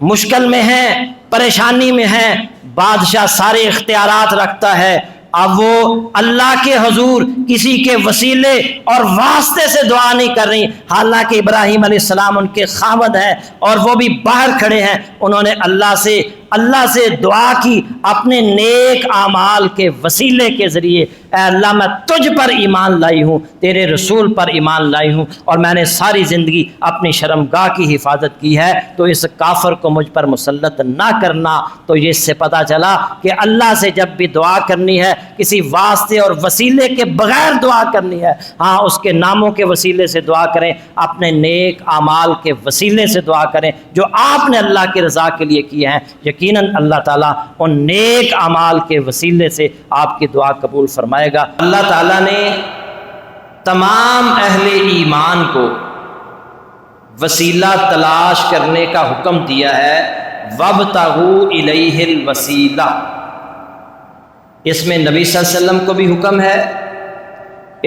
مشکل میں ہیں، پریشانی میں ہیں، بادشاہ سارے اختیارات رکھتا ہے، اب وہ اللہ کے حضور کسی کے وسیلے اور واسطے سے دعا نہیں کر رہی، حالانکہ ابراہیم علیہ السلام ان کے خاوند ہیں اور وہ بھی باہر کھڑے ہیں، انہوں نے اللہ سے اللہ سے دعا کی اپنے نیک اعمال کے وسیلے کے ذریعے، اے اللہ میں تجھ پر ایمان لائی ہوں، تیرے رسول پر ایمان لائی ہوں، اور میں نے ساری زندگی اپنی شرمگاہ کی حفاظت کی ہے، تو اس کافر کو مجھ پر مسلط نہ کرنا۔ تو یہ اس سے پتہ چلا کہ اللہ سے جب بھی دعا کرنی ہے کسی واسطے اور وسیلے کے بغیر دعا کرنی ہے، ہاں اس کے ناموں کے وسیلے سے دعا کریں، اپنے نیک اعمال کے وسیلے سے دعا کریں جو آپ نے اللہ کی رضا کے لیے کیے ہیں، یقیناً اللہ تعالیٰ ان نیک اعمال کے وسیلے سے آپ کی دعا قبول فرمائے گا۔ اللہ تعالیٰ نے تمام اہل ایمان کو وسیلہ تلاش کرنے کا حکم دیا ہے، وَابْتَغُوا إِلَيْهِ الْوَسِيلَةَ۔ اس میں نبی صلی اللہ علیہ وسلم کو بھی حکم ہے،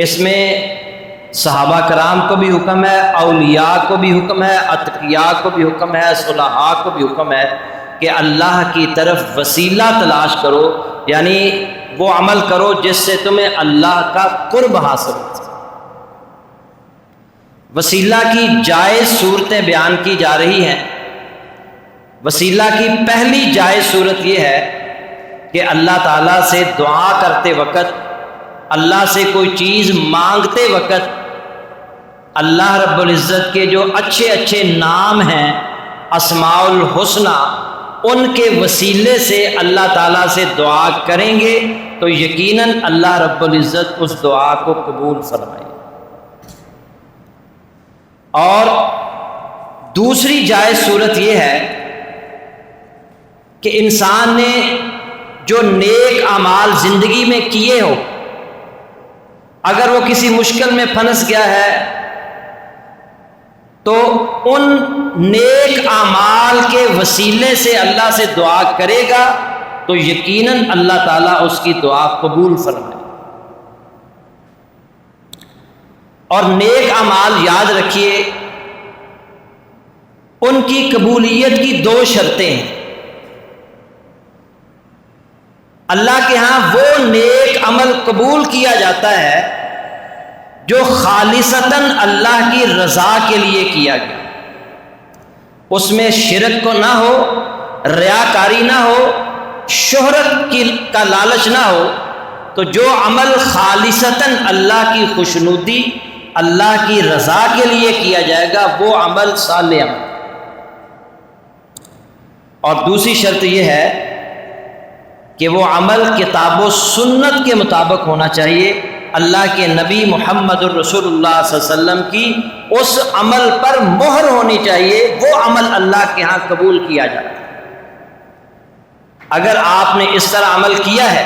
اس میں صحابہ کرام کو بھی حکم ہے، اولیاء کو بھی حکم ہے، اتقیاء کو بھی حکم ہے، صلحاء کو بھی حکم ہے کہ اللہ کی طرف وسیلہ تلاش کرو، یعنی وہ عمل کرو جس سے تمہیں اللہ کا قرب حاصل ہو۔ وسیلہ کی جائز صورتیں بیان کی جا رہی ہیں۔ وسیلہ کی پہلی جائز صورت یہ ہے کہ اللہ تعالیٰ سے دعا کرتے وقت، اللہ سے کوئی چیز مانگتے وقت، اللہ رب العزت کے جو اچھے اچھے نام ہیں، اسماء الحسنہ، ان کے وسیلے سے اللہ تعالیٰ سے دعا کریں گے تو یقیناً اللہ رب العزت اس دعا کو قبول فرمائے۔ اور دوسری جائز صورت یہ ہے کہ انسان نے جو نیک اعمال زندگی میں کیے ہو، اگر وہ کسی مشکل میں پھنس گیا ہے تو ان نیک اعمال کے وسیلے سے اللہ سے دعا کرے گا تو یقیناً اللہ تعالیٰ اس کی دعا قبول فرمائے۔ اور نیک اعمال یاد رکھیے، ان کی قبولیت کی دو شرطیں ہیں۔ اللہ کے ہاں وہ نیک عمل قبول کیا جاتا ہے جو خالصتاً اللہ کی رضا کے لیے کیا گیا، اس میں شرک کو نہ ہو، ریاکاری نہ ہو، شہرت کا لالچ نہ ہو۔ تو جو عمل خالصتاً اللہ کی خوشنودی، اللہ کی رضا کے لیے کیا جائے گا وہ عمل صالح عمل۔ اور دوسری شرط یہ ہے کہ وہ عمل کتاب و سنت کے مطابق ہونا چاہیے، اللہ کے نبی محمد الرسول اللہ صلی اللہ علیہ وسلم کی اس عمل پر مہر ہونی چاہیے، وہ عمل اللہ کے ہاں قبول کیا جاتا ہے۔ اگر آپ نے اس طرح عمل کیا ہے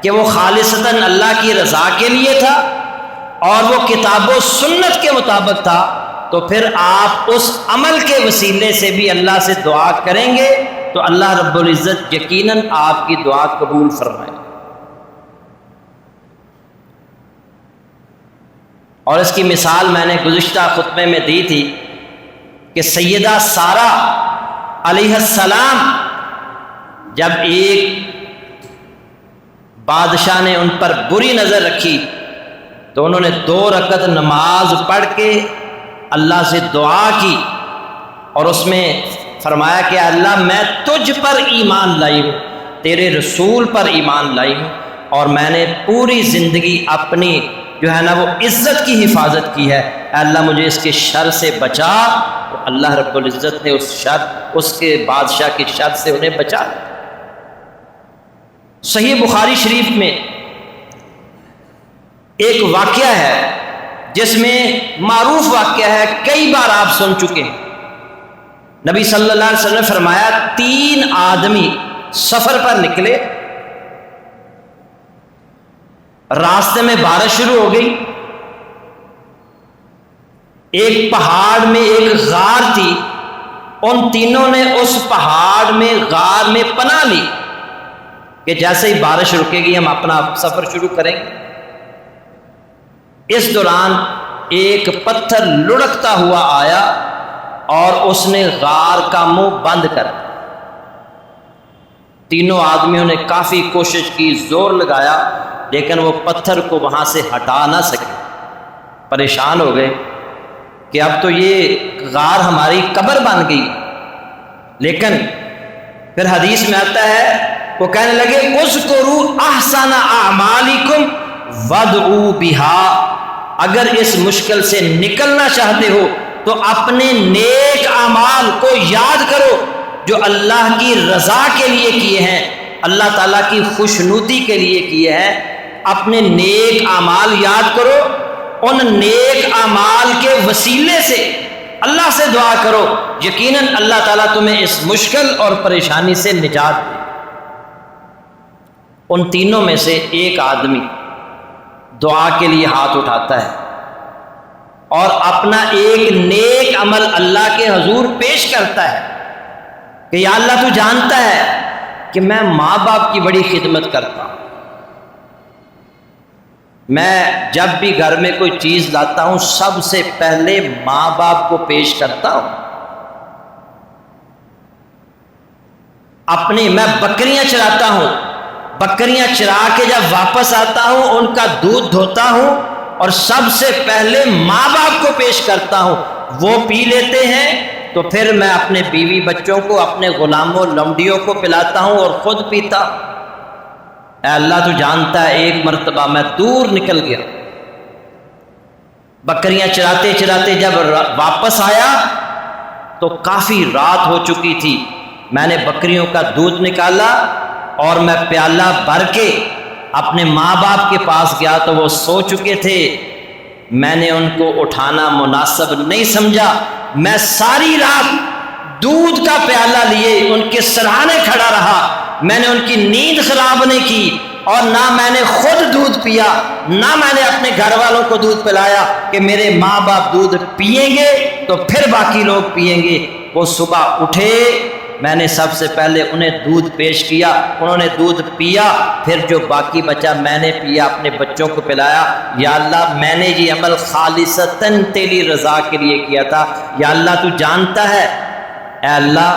کہ وہ خالصتاً اللہ کی رضا کے لیے تھا اور وہ کتاب و سنت کے مطابق تھا، تو پھر آپ اس عمل کے وسیلے سے بھی اللہ سے دعا کریں گے تو اللہ رب العزت یقیناً آپ کی دعا قبول فرمائے۔ اور اس کی مثال میں نے گزشتہ خطبے میں دی تھی کہ سیدہ سارہ علیہ السلام جب ایک بادشاہ نے ان پر بری نظر رکھی تو انہوں نے 2 رکعت نماز پڑھ کے اللہ سے دعا کی اور اس میں فرمایا کہ اللہ میں تجھ پر ایمان لائی ہوں، تیرے رسول پر ایمان لائی ہوں، اور میں نے پوری زندگی اپنی جو ہے نا وہ عزت کی حفاظت کی ہے، اے اللہ مجھے اس کے شر سے بچا۔ تو اللہ رب العزت نے اس کے بادشاہ کی شر سے انہیں بچا۔ صحیح بخاری شریف میں ایک واقعہ ہے جس میں معروف واقعہ ہے، کئی بار آپ سن چکے ہیں۔ نبی صلی اللہ علیہ وسلم نے فرمایا 3 آدمی سفر پر نکلے، راستے میں بارش شروع ہو گئی، ایک پہاڑ میں ایک غار تھی، ان تینوں نے اس پہاڑ میں غار میں پناہ لی کہ جیسے ہی بارش رکے گی ہم اپنا سفر شروع کریں گے۔ اس دوران ایک پتھر لڑکتا ہوا آیا اور اس نے غار کا منہ بند کر دیا۔ تینوں آدمیوں نے کافی کوشش کی، زور لگایا، لیکن وہ پتھر کو وہاں سے ہٹا نہ سکے۔ پریشان ہو گئے کہ اب تو یہ غار ہماری قبر بن گئی۔ لیکن پھر حدیث میں آتا ہے وہ کہنے لگے اذکروا احسن اعمالکم وادعوا بها، اگر اس مشکل سے نکلنا چاہتے ہو تو اپنے نیک اعمال کو یاد کرو جو اللہ کی رضا کے لیے کیے ہیں، اللہ تعالیٰ کی خوشنودی کے لیے کیے ہیں۔ اپنے نیک اعمال یاد کرو، ان نیک اعمال کے وسیلے سے اللہ سے دعا کرو، یقیناً اللہ تعالیٰ تمہیں اس مشکل اور پریشانی سے نجات دے۔ ان تینوں میں سے ایک آدمی دعا کے لیے ہاتھ اٹھاتا ہے اور اپنا ایک نیک عمل اللہ کے حضور پیش کرتا ہے کہ یا اللہ تو جانتا ہے کہ میں ماں باپ کی بڑی خدمت کرتا ہوں، میں جب بھی گھر میں کوئی چیز لاتا ہوں سب سے پہلے ماں باپ کو پیش کرتا ہوں، میں بکریاں چراتا ہوں، بکریاں چرا کے جب واپس آتا ہوں ان کا دودھ دھوتا ہوں اور سب سے پہلے ماں باپ کو پیش کرتا ہوں، وہ پی لیتے ہیں تو پھر میں اپنے بیوی بچوں کو، اپنے غلاموں لمڈیوں کو پلاتا ہوں اور خود پیتا ہوں۔ اے اللہ تو جانتا ہے ایک مرتبہ میں دور نکل گیا، بکریاں چراتے چراتے جب واپس آیا تو کافی رات ہو چکی تھی، میں نے بکریوں کا دودھ نکالا اور میں پیالہ بھر کے اپنے ماں باپ کے پاس گیا تو وہ سو چکے تھے، میں نے ان کو اٹھانا مناسب نہیں سمجھا، میں ساری رات دودھ کا پیالہ لیے ان کے سرہانے کھڑا رہا، میں نے ان کی نیند خراب نہیں کی اور نہ میں نے خود دودھ پیا، نہ میں نے اپنے گھر والوں کو دودھ پلایا کہ میرے ماں باپ دودھ پئیں گے تو پھر باقی لوگ پئیں گے۔ وہ صبح اٹھے، میں نے سب سے پہلے انہیں دودھ پیش کیا، انہوں نے دودھ پیا، پھر جو باقی بچا میں نے پیا، اپنے بچوں کو پلایا۔ یا اللہ میں نے یہ عمل خالصتاً تیری رضا کے لیے کیا تھا، یا اللہ تو جانتا ہے، اے اللہ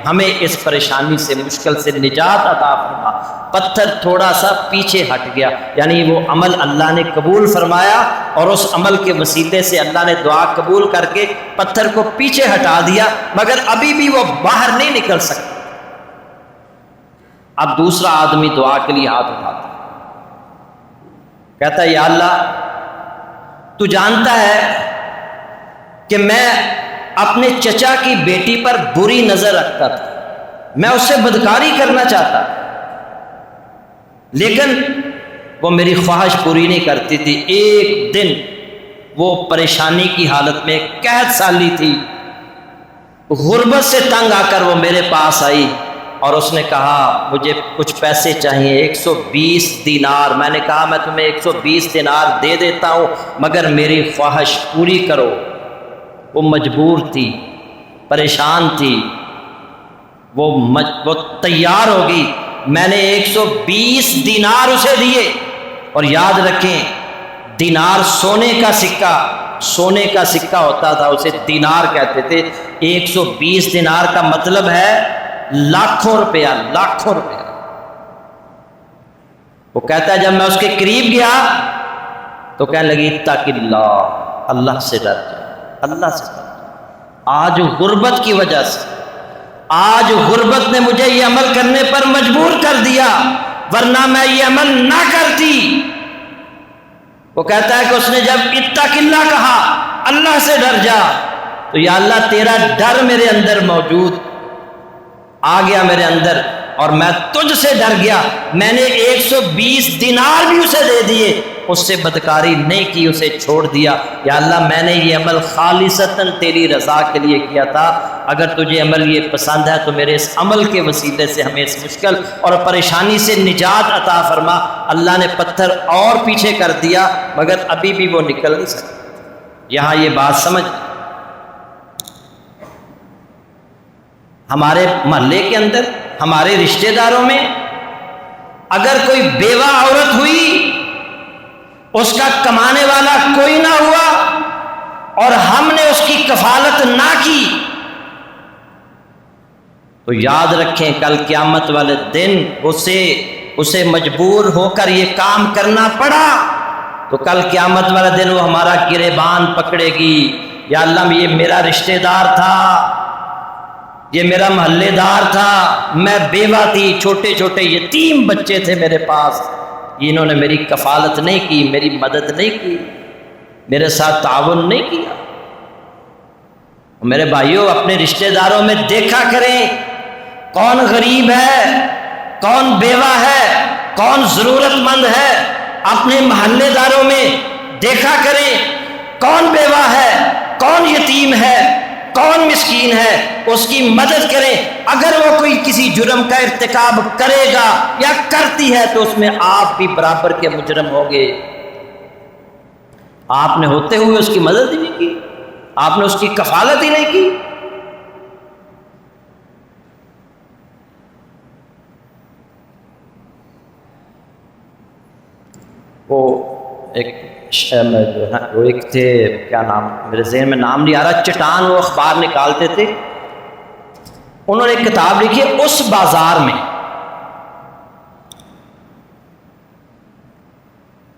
ہمیں اس پریشانی سے، مشکل سے نجات عطا فرما۔ پتھر تھوڑا سا پیچھے ہٹ گیا، یعنی وہ عمل اللہ نے قبول فرمایا اور اس عمل کے وسیلے سے اللہ نے دعا قبول کر کے پتھر کو پیچھے ہٹا دیا، مگر ابھی بھی وہ باہر نہیں نکل سکتا۔ اب دوسرا آدمی دعا کے لیے ہاتھ اٹھاتا کہتا ہے یا اللہ تو جانتا ہے کہ میں اپنے چچا کی بیٹی پر بری نظر رکھتا تھا، میں اس سے بدکاری کرنا چاہتا تھا، لیکن وہ میری خواہش پوری نہیں کرتی تھی۔ ایک دن وہ پریشانی کی حالت میں قحط سالی تھی، غربت سے تنگ آ کر وہ میرے پاس آئی اور اس نے کہا مجھے کچھ پیسے چاہیے، 120 دینار۔ میں نے کہا میں تمہیں 120 دینار دے دیتا ہوں مگر میری خواہش پوری کرو۔ وہ مجبور تھی، پریشان تھی، وہ تیار ہوگی۔ میں نے 120 دینار اسے دیے، اور یاد رکھیں دینار سونے کا سکہ ہوتا تھا، اسے دینار کہتے تھے۔ 120 دینار کا مطلب ہے لاکھوں روپیہ، لاکھوں روپیہ۔ وہ کہتا ہے جب میں اس کے قریب گیا تو کہنے لگی اتق اللہ، اللہ سے ڈر جا، اللہ سے ڈر جا۔ آج غربت کی وجہ سے، آج غربت نے مجھے یہ عمل کرنے پر مجبور کر دیا، ورنہ میں یہ عمل نہ کرتی۔ وہ کہتا ہے کہ اس نے جب اتق اللہ کہا، اللہ سے ڈر جا، تو یا اللہ تیرا ڈر میرے اندر موجود آ گیا میرے اندر، اور میں تجھ سے ڈر گیا۔ میں نے 120 دینار بھی اسے دے دیے، اس سے بدکاری نہیں کی، اسے چھوڑ دیا۔ یا اللہ میں نے یہ عمل خالصتاً تیری رضا کے لیے کیا تھا، اگر تجھے عمل یہ پسند ہے تو میرے اس عمل کے وسیلے سے ہمیں اس مشکل اور پریشانی سے نجات عطا فرما۔ اللہ نے پتھر اور پیچھے کر دیا مگر ابھی بھی وہ نکل نہیں سکتا۔ یہاں یہ بات سمجھ، ہمارے محلے کے اندر، ہمارے رشتہ داروں میں اگر کوئی بیوہ عورت ہوئی، اس کا کمانے والا کوئی نہ ہوا اور ہم نے اس کی کفالت نہ کی، تو یاد رکھیں کل قیامت والے دن اسے مجبور ہو کر یہ کام کرنا پڑا تو کل قیامت والے دن وہ ہمارا گریبان پکڑے گی۔ یا اللہ یہ میرا رشتہ دار تھا، یہ میرا محلے دار تھا، میں بیوہ تھی، چھوٹے چھوٹے یتیم بچے تھے میرے پاس، انہوں نے میری کفالت نہیں کی، میری مدد نہیں کی، میرے ساتھ تعاون نہیں کیا۔ میرے بھائیوں، اپنے رشتہ داروں میں دیکھا کریں کون غریب ہے، کون بیوہ ہے، کون ضرورت مند ہے۔ اپنے محلے داروں میں دیکھا کریں کون بیوہ ہے، کون یتیم ہے، کون مسکین ہے، اس کی مدد کریں۔ اگر وہ کوئی کسی جرم کا ارتکاب کرے گا یا کرتی ہے تو اس میں آپ بھی برابر کے مجرم ہوگے۔ آپ نے ہوتے ہوئے اس کی مدد ہی نہیں کی، آپ نے اس کی کفالت ہی نہیں کی۔ وہ ایک وہ ایک تھے، کیا نام میرے ذہن میں نام نہیں آ رہا، چٹان وہ اخبار نکالتے تھے، انہوں نے ایک کتاب لکھی ہے اس بازار میں۔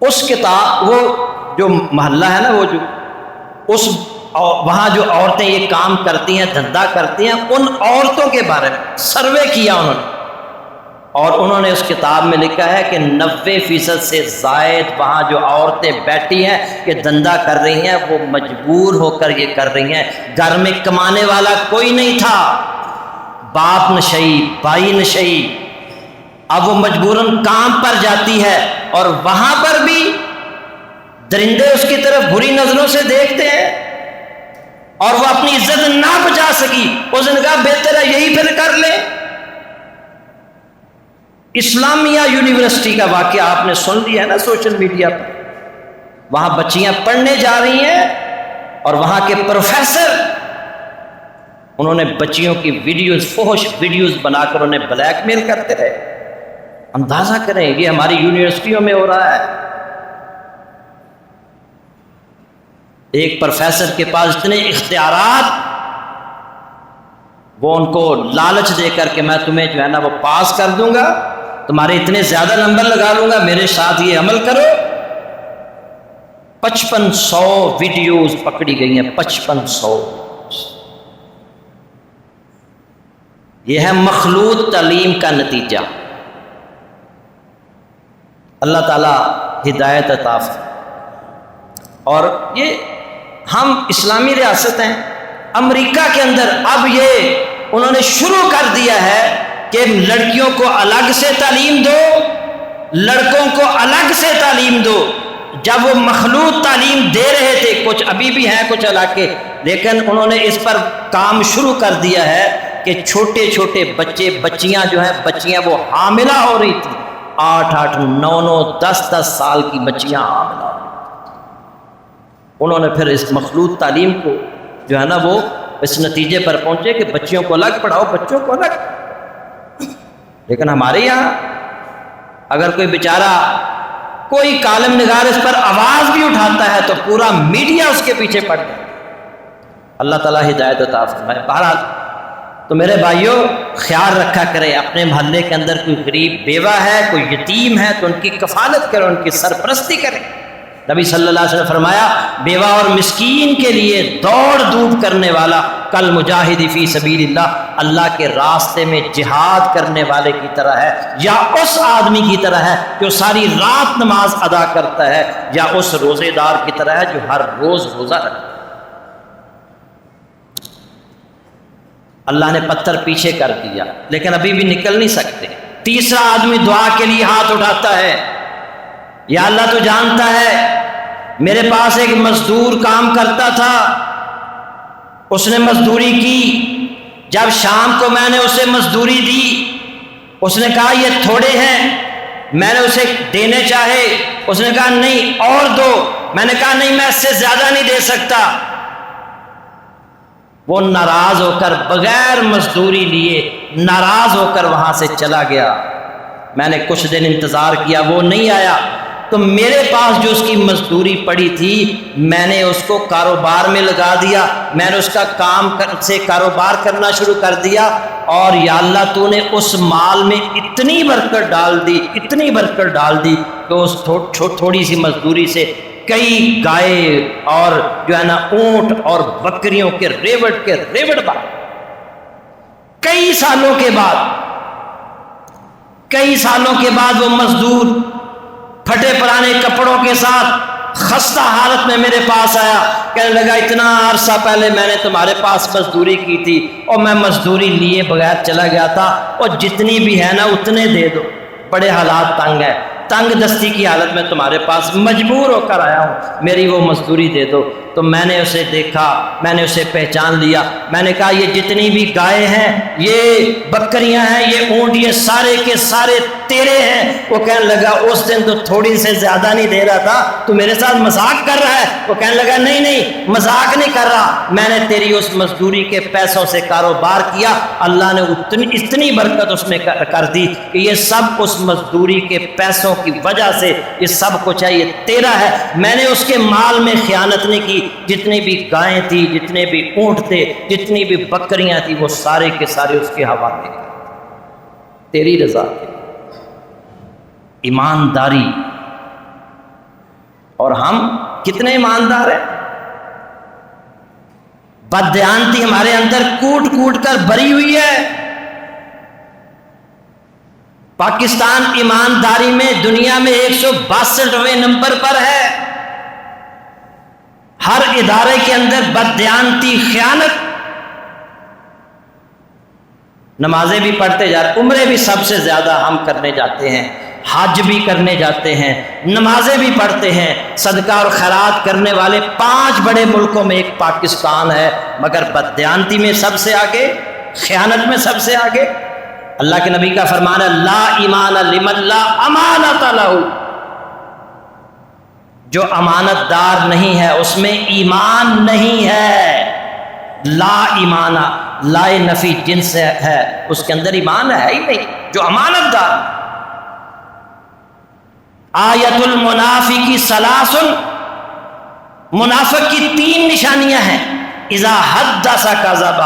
اس کتاب، وہ جو محلہ ہے نا، وہ جو اس وہاں جو عورتیں یہ کام کرتی ہیں، دھندا کرتی ہیں، ان عورتوں کے بارے میں سروے کیا انہوں نے، اور انہوں نے اس کتاب میں لکھا ہے کہ 90% سے زائد وہاں جو عورتیں بیٹھی ہیں کہ دھندا کر رہی ہیں، وہ مجبور ہو کر یہ کر رہی ہیں۔ گھر میں کمانے والا کوئی نہیں تھا، باپ نشئی، بھائی نشئی، اب وہ مجبوراً کام پر جاتی ہے، اور وہاں پر بھی درندے اس کی طرف بری نظروں سے دیکھتے ہیں، اور وہ اپنی عزت نہ بچا سکی، اس نے کہا بہتر ہے یہی پھر کر لیں۔ اسلامیہ یونیورسٹی کا واقعہ آپ نے سن لیا ہے نا سوشل میڈیا پر، وہاں بچیاں پڑھنے جا رہی ہیں اور وہاں کے پروفیسر انہوں نے بچیوں کی ویڈیوز، فحش ویڈیوز بنا کر انہیں بلیک میل کرتے رہے۔ اندازہ کریں یہ ہماری یونیورسٹیوں میں ہو رہا ہے۔ ایک پروفیسر کے پاس اتنے اختیارات، وہ ان کو لالچ دے کر کہ میں تمہیں جو ہے نا وہ پاس کر دوں گا، تمہارے اتنے زیادہ نمبر لگا لوں گا، میرے ساتھ یہ عمل کرو۔ 5500 ویڈیوز پکڑی گئی ہیں، 5500۔ یہ ہے مخلوط تعلیم کا نتیجہ۔ اللہ تعالیٰ ہدایت عطا فرمائے۔ اور یہ ہم اسلامی ریاست ہیں، امریکہ کے اندر اب یہ انہوں نے شروع کر دیا ہے کہ لڑکیوں کو الگ سے تعلیم دو، لڑکوں کو الگ سے تعلیم دو۔ جب وہ مخلوط تعلیم دے رہے تھے، کچھ ابھی بھی ہیں کچھ علاقے، لیکن انہوں نے اس پر کام شروع کر دیا ہے کہ چھوٹے چھوٹے بچے، بچیاں جو ہیں، بچیاں وہ حاملہ ہو رہی تھیں، 8 9 10 سال کی بچیاں حاملہ ہو رہی تھیں۔ انہوں نے پھر اس مخلوط تعلیم کو جو ہے نا وہ اس نتیجے پر پہنچے کہ بچیوں کو الگ پڑھاؤ، بچوں کو الگ۔ لیکن ہمارے یہاں اگر کوئی بیچارہ، کوئی کالم نگار اس پر آواز بھی اٹھاتا ہے تو پورا میڈیا اس کے پیچھے پڑ جاتا ہے۔ اللہ تعالیٰ ہدایت عطا فرمائے۔ بہرحال تو میرے بھائیوں، خیال رکھا کریں، اپنے محلے کے اندر کوئی غریب بیوہ ہے، کوئی یتیم ہے تو ان کی کفالت کریں، ان کی سرپرستی کریں۔ نبی صلی اللہ علیہ وسلم نے فرمایا بیوہ اور مسکین کے لیے دوڑ دھوپ کرنے والا کل مجاہد فی سبیل اللہ، اللہ کے راستے میں جہاد کرنے والے کی طرح ہے، یا اس آدمی کی طرح ہے جو ساری رات نماز ادا کرتا ہے، یا اس روزے دار کی طرح ہے جو ہر روز روزہ رکھتا ہے۔ اللہ نے پتھر پیچھے کر دیا لیکن ابھی بھی نکل نہیں سکتے۔ تیسرا آدمی دعا کے لیے ہاتھ اٹھاتا ہے، یا اللہ تو جانتا ہے میرے پاس ایک مزدور کام کرتا تھا، اس نے مزدوری کی، جب شام کو میں نے اسے مزدوری دی، اس نے کہا یہ تھوڑے ہیں، میں نے اسے دینے چاہے، اس نے کہا نہیں اور دو، میں نے کہا نہیں میں اس سے زیادہ نہیں دے سکتا۔ وہ ناراض ہو کر بغیر مزدوری لیے ناراض ہو کر وہاں سے چلا گیا۔ میں نے کچھ دن انتظار کیا، وہ نہیں آیا، تو میرے پاس جو اس کی مزدوری پڑی تھی میں نے اس کو کاروبار میں لگا دیا، میں نے اس کا سے کاروبار کرنا شروع کر دیا، اور یا اللہ تو نے اس مال میں اتنی برکت ڈال دی، اتنی برکت ڈال دی کہ اس تھوڑی سی مزدوری سے کئی گائے اور جو ہے نا اونٹ اور بکریوں کے ریوڑ بڑھ۔ کئی سالوں کے بعد وہ مزدور پھٹے پرانے کپڑوں کے ساتھ خستہ حالت میں میرے پاس آیا، کہنے لگا اتنا عرصہ پہلے میں نے تمہارے پاس مزدوری کی تھی اور میں مزدوری لیے بغیر چلا گیا تھا، اور جتنی بھی ہے نا اتنے دے دو، بڑے حالات تنگ ہے، تنگ دستی کی حالت میں تمہارے پاس مجبور ہو کر آیا ہوں، میری وہ مزدوری دے دو۔ تو میں نے اسے دیکھا، میں نے اسے پہچان لیا، میں نے کہا یہ جتنی بھی گائے ہیں، یہ بکریاں ہیں، یہ اونٹ، یہ سارے کے سارے تیرے ہیں۔ وہ کہنے لگا اس دن تو تھوڑی سے زیادہ نہیں دے رہا تھا، تو میرے ساتھ مذاق کر رہا ہے؟ وہ کہنے لگا نہیں مذاق نہیں کر رہا، میں نے تیری اس مزدوری کے پیسوں سے کاروبار کیا، اللہ نے اتنی برکت اس میں کر دی کہ یہ سب اس مزدوری کے پیسوں کی وجہ سے یہ سب کچھ ہے، یہ تیرا ہے، میں نے اس کے مال میں خیانت نہیں کی، جتنی بھی گائیں تھی، جتنے بھی اونٹ تھے، جتنی بھی بکریاں تھی، وہ سارے کے سارے اس کے حوالے تیری رضا کے۔ ایمانداری، اور ہم کتنے ایماندار ہیں؟ بددیانتی ہمارے اندر کوٹ کوٹ کر بھری ہوئی ہے۔ پاکستان ایمانداری میں دنیا میں 162ویں نمبر پر ہے۔ ہر ادارے کے اندر بددیانتی، خیانت۔ نمازیں بھی پڑھتے جاتے، عمرے بھی سب سے زیادہ ہم کرنے جاتے ہیں، حج بھی کرنے جاتے ہیں، نمازیں بھی پڑھتے ہیں، صدقہ اور خیرات کرنے والے 5 بڑے ملکوں میں ایک پاکستان ہے، مگر بددیانتی میں سب سے آگے، خیانت میں سب سے آگے۔ اللہ کے نبی کا فرمان ہے لا ایمان لمن لا امانت لہ، جو امانت دار نہیں ہے اس میں ایمان نہیں ہے۔ لا ایمان، لا نفی جنس ہے، اس کے اندر ایمان ہے ہی نہیں جو امانت دار۔ آیت المنافق ثلاث، منافق کی 3 نشانیاں ہیں، اذا حدث کذب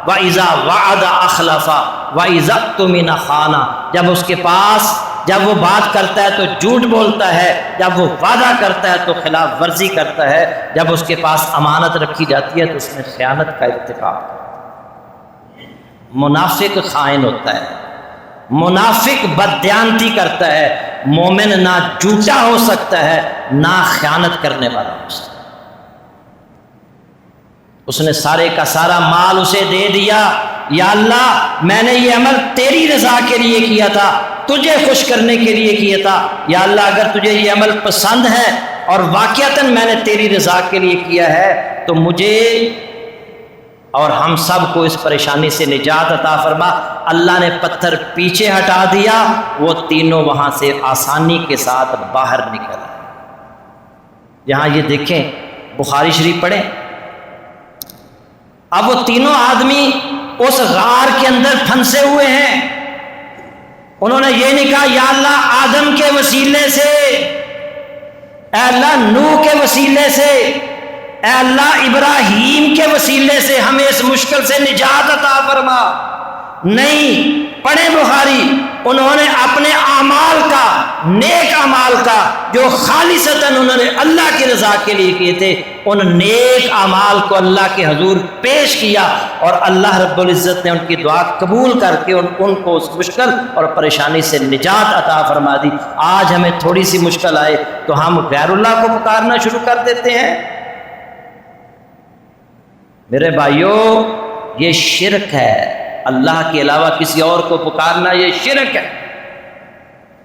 وَإِذَا وَعَدَ أَخْلَفَ وَإِذَا اؤْتُمِنَ خَانَ، جب وہ بات کرتا ہے تو جھوٹ بولتا ہے، جب وہ وعدہ کرتا ہے تو خلاف ورزی کرتا ہے، جب اس کے پاس امانت رکھی جاتی ہے تو اس میں خیانت کا ارتکاب کرتا ہے۔ منافق خائن ہوتا ہے، منافق بددیانتی کرتا ہے، مومن نہ جھوٹا ہو سکتا ہے نہ خیانت کرنے والا ہو سکتا ہے۔ اس نے سارے کا سارا مال اسے دے دیا، یا اللہ میں نے یہ عمل تیری رضا کے لیے کیا تھا، تجھے خوش کرنے کے لیے کیا تھا، یا اللہ اگر تجھے یہ عمل پسند ہے اور واقعتاً میں نے تیری رضا کے لیے کیا ہے تو مجھے اور ہم سب کو اس پریشانی سے نجات عطا فرما۔ اللہ نے پتھر پیچھے ہٹا دیا، وہ تینوں وہاں سے آسانی کے ساتھ باہر نکل۔ یہاں یہ دیکھیں، بخاری شریف پڑھیں، اب وہ تینوں آدمی اس غار کے اندر پھنسے ہوئے ہیں، انہوں نے یہ نہیں کہا یا اللہ آدم کے وسیلے سے، اے اللہ نوح کے وسیلے سے، اے اللہ ابراہیم کے وسیلے سے ہمیں اس مشکل سے نجات عطا فرما۔ نہیں، پڑھیں بخاری، انہوں نے اپنے اعمال کا، نیک اعمال کا جو خالصتاً انہوں نے اللہ کی رضا کے لیے کیے تھے، ان نیک اعمال کو اللہ کے حضور پیش کیا اور اللہ رب العزت نے ان کی دعا قبول کر کے ان کو اس مشکل اور پریشانی سے نجات عطا فرما دی۔ آج ہمیں تھوڑی سی مشکل آئے تو ہم غیر اللہ کو پکارنا شروع کر دیتے ہیں۔ میرے بھائیوں، یہ شرک ہے، اللہ کے علاوہ کسی اور کو پکارنا یہ شرک ہے،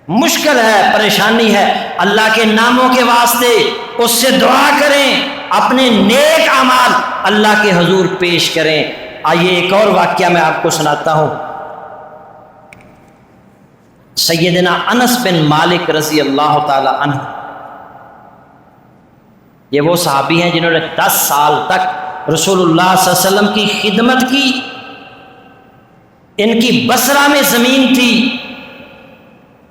مشکل ہے، پریشانی ہے، اللہ کے ناموں کے واسطے اس سے دعا کریں، اپنے نیک اعمال اللہ کے حضور پیش کریں۔ آئیے ایک اور واقعہ میں آپ کو سناتا ہوں۔ سیدنا انس بن مالک رضی اللہ تعالی عنہ، یہ وہ صحابی ہیں جنہوں نے 10 سال تک رسول اللہ صلی اللہ علیہ وسلم کی خدمت کی۔ ان کی بصرہ میں زمین تھی،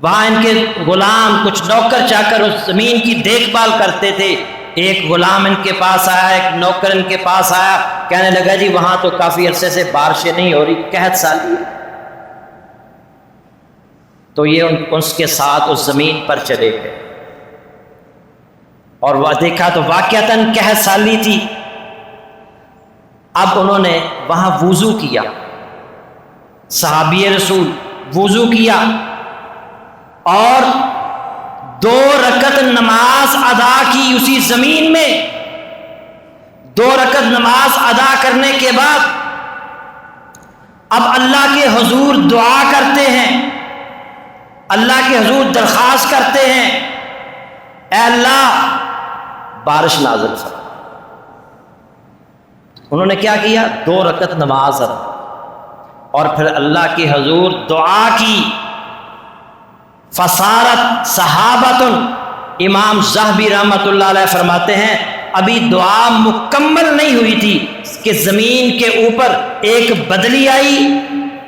وہاں ان کے غلام کچھ نوکر چاکر اس زمین کی دیکھ بھال کرتے تھے۔ ایک غلام ان کے پاس آیا، ایک نوکر ان کے پاس آیا، کہنے لگا جی وہاں تو کافی عرصے سے بارشیں نہیں ہو رہی، قحط سالی ہے۔ تو یہ اس کے ساتھ اس زمین پر چلے گئے اور وہ دیکھا تو واقعتاً قحط سالی تھی۔ اب انہوں نے وہاں وضو کیا، صحابی رسول وضو کیا اور 2 رکعت نماز ادا کی اسی زمین میں. 2 رکعت نماز ادا کرنے کے بعد اب اللہ کے حضور دعا کرتے ہیں, اللہ کے حضور درخواست کرتے ہیں, اے اللہ بارش نازل فرما. انہوں نے کیا کیا؟ 2 رکعت نماز ادا اور پھر اللہ کے حضور دعا کی. فصارت صحابۃ, امام ذہبی رحمۃ اللہ علیہ فرماتے ہیں ابھی دعا مکمل نہیں ہوئی تھی کہ زمین کے اوپر ایک بدلی آئی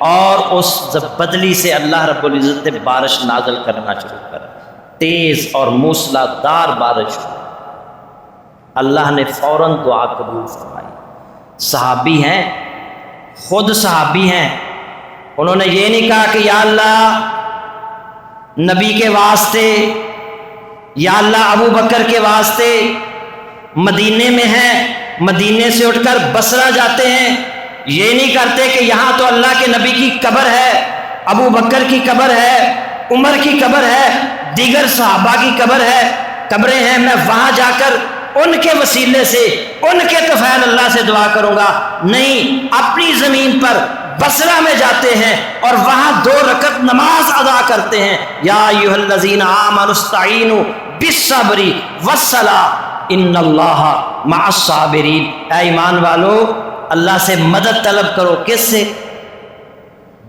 اور اس بدلی سے اللہ رب العزت نے بارش نازل کرنا شروع کر, تیز اور موسلا دار بارش. اللہ نے فوراً دعا قبول فرمائی. صحابی ہیں, خود صحابی ہیں, انہوں نے یہ نہیں کہا کہ یا اللہ نبی کے واسطے, یا اللہ ابو بکر کے واسطے, مدینے میں ہیں مدینے سے اٹھ کر بصرہ جاتے ہیں. یہ نہیں کرتے کہ یہاں تو اللہ کے نبی کی قبر ہے, ابو بکر کی قبر ہے, عمر کی قبر ہے, دیگر صحابہ کی قبر ہے, قبریں ہیں, میں وہاں جا کر ان کے وسیلے سے ان کے طفیل اللہ سے دعا کروں گا. نہیں, اپنی زمین پر بصرہ میں جاتے ہیں اور وہاں 2 رکعت نماز ادا کرتے ہیں. یا ایھا الذین آمنوا استعینوا بالصبر والصلاۃ ان اللہ مع الصابرین. اے ایمان والو اللہ سے مدد طلب کرو. کس سے؟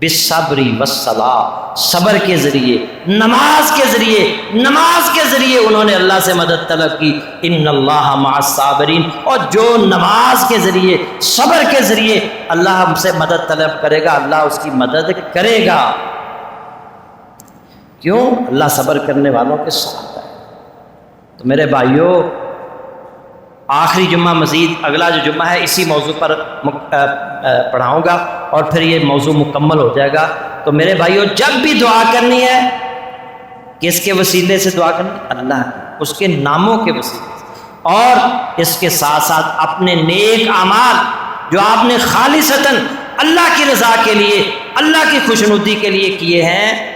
بالصبر والصلاۃ, صبر کے ذریعے, نماز کے ذریعے. نماز کے ذریعے انہوں نے اللہ سے مدد طلب کی. ان اللہ مع الصابرین, اور جو نماز کے ذریعے صبر کے ذریعے اللہ ہم سے مدد طلب کرے گا اللہ اس کی مدد کرے گا. کیوں؟ اللہ صبر کرنے والوں کے ساتھ ہے. تو میرے بھائیوں, آخری جمعہ مزید اگلا جو جمعہ ہے اسی موضوع پر پڑھاؤں گا اور پھر یہ موضوع مکمل ہو جائے گا. تو میرے بھائیوں جب بھی دعا کرنی ہے کس کے وسیلے سے دعا کرنی؟ اللہ کی, اس کے ناموں کے وسیلے سے, اور اس کے ساتھ ساتھ اپنے نیک اعمال جو آپ نے خالصتاً اللہ کی رضا کے لیے, اللہ کی خوشنودی کے لیے کیے ہیں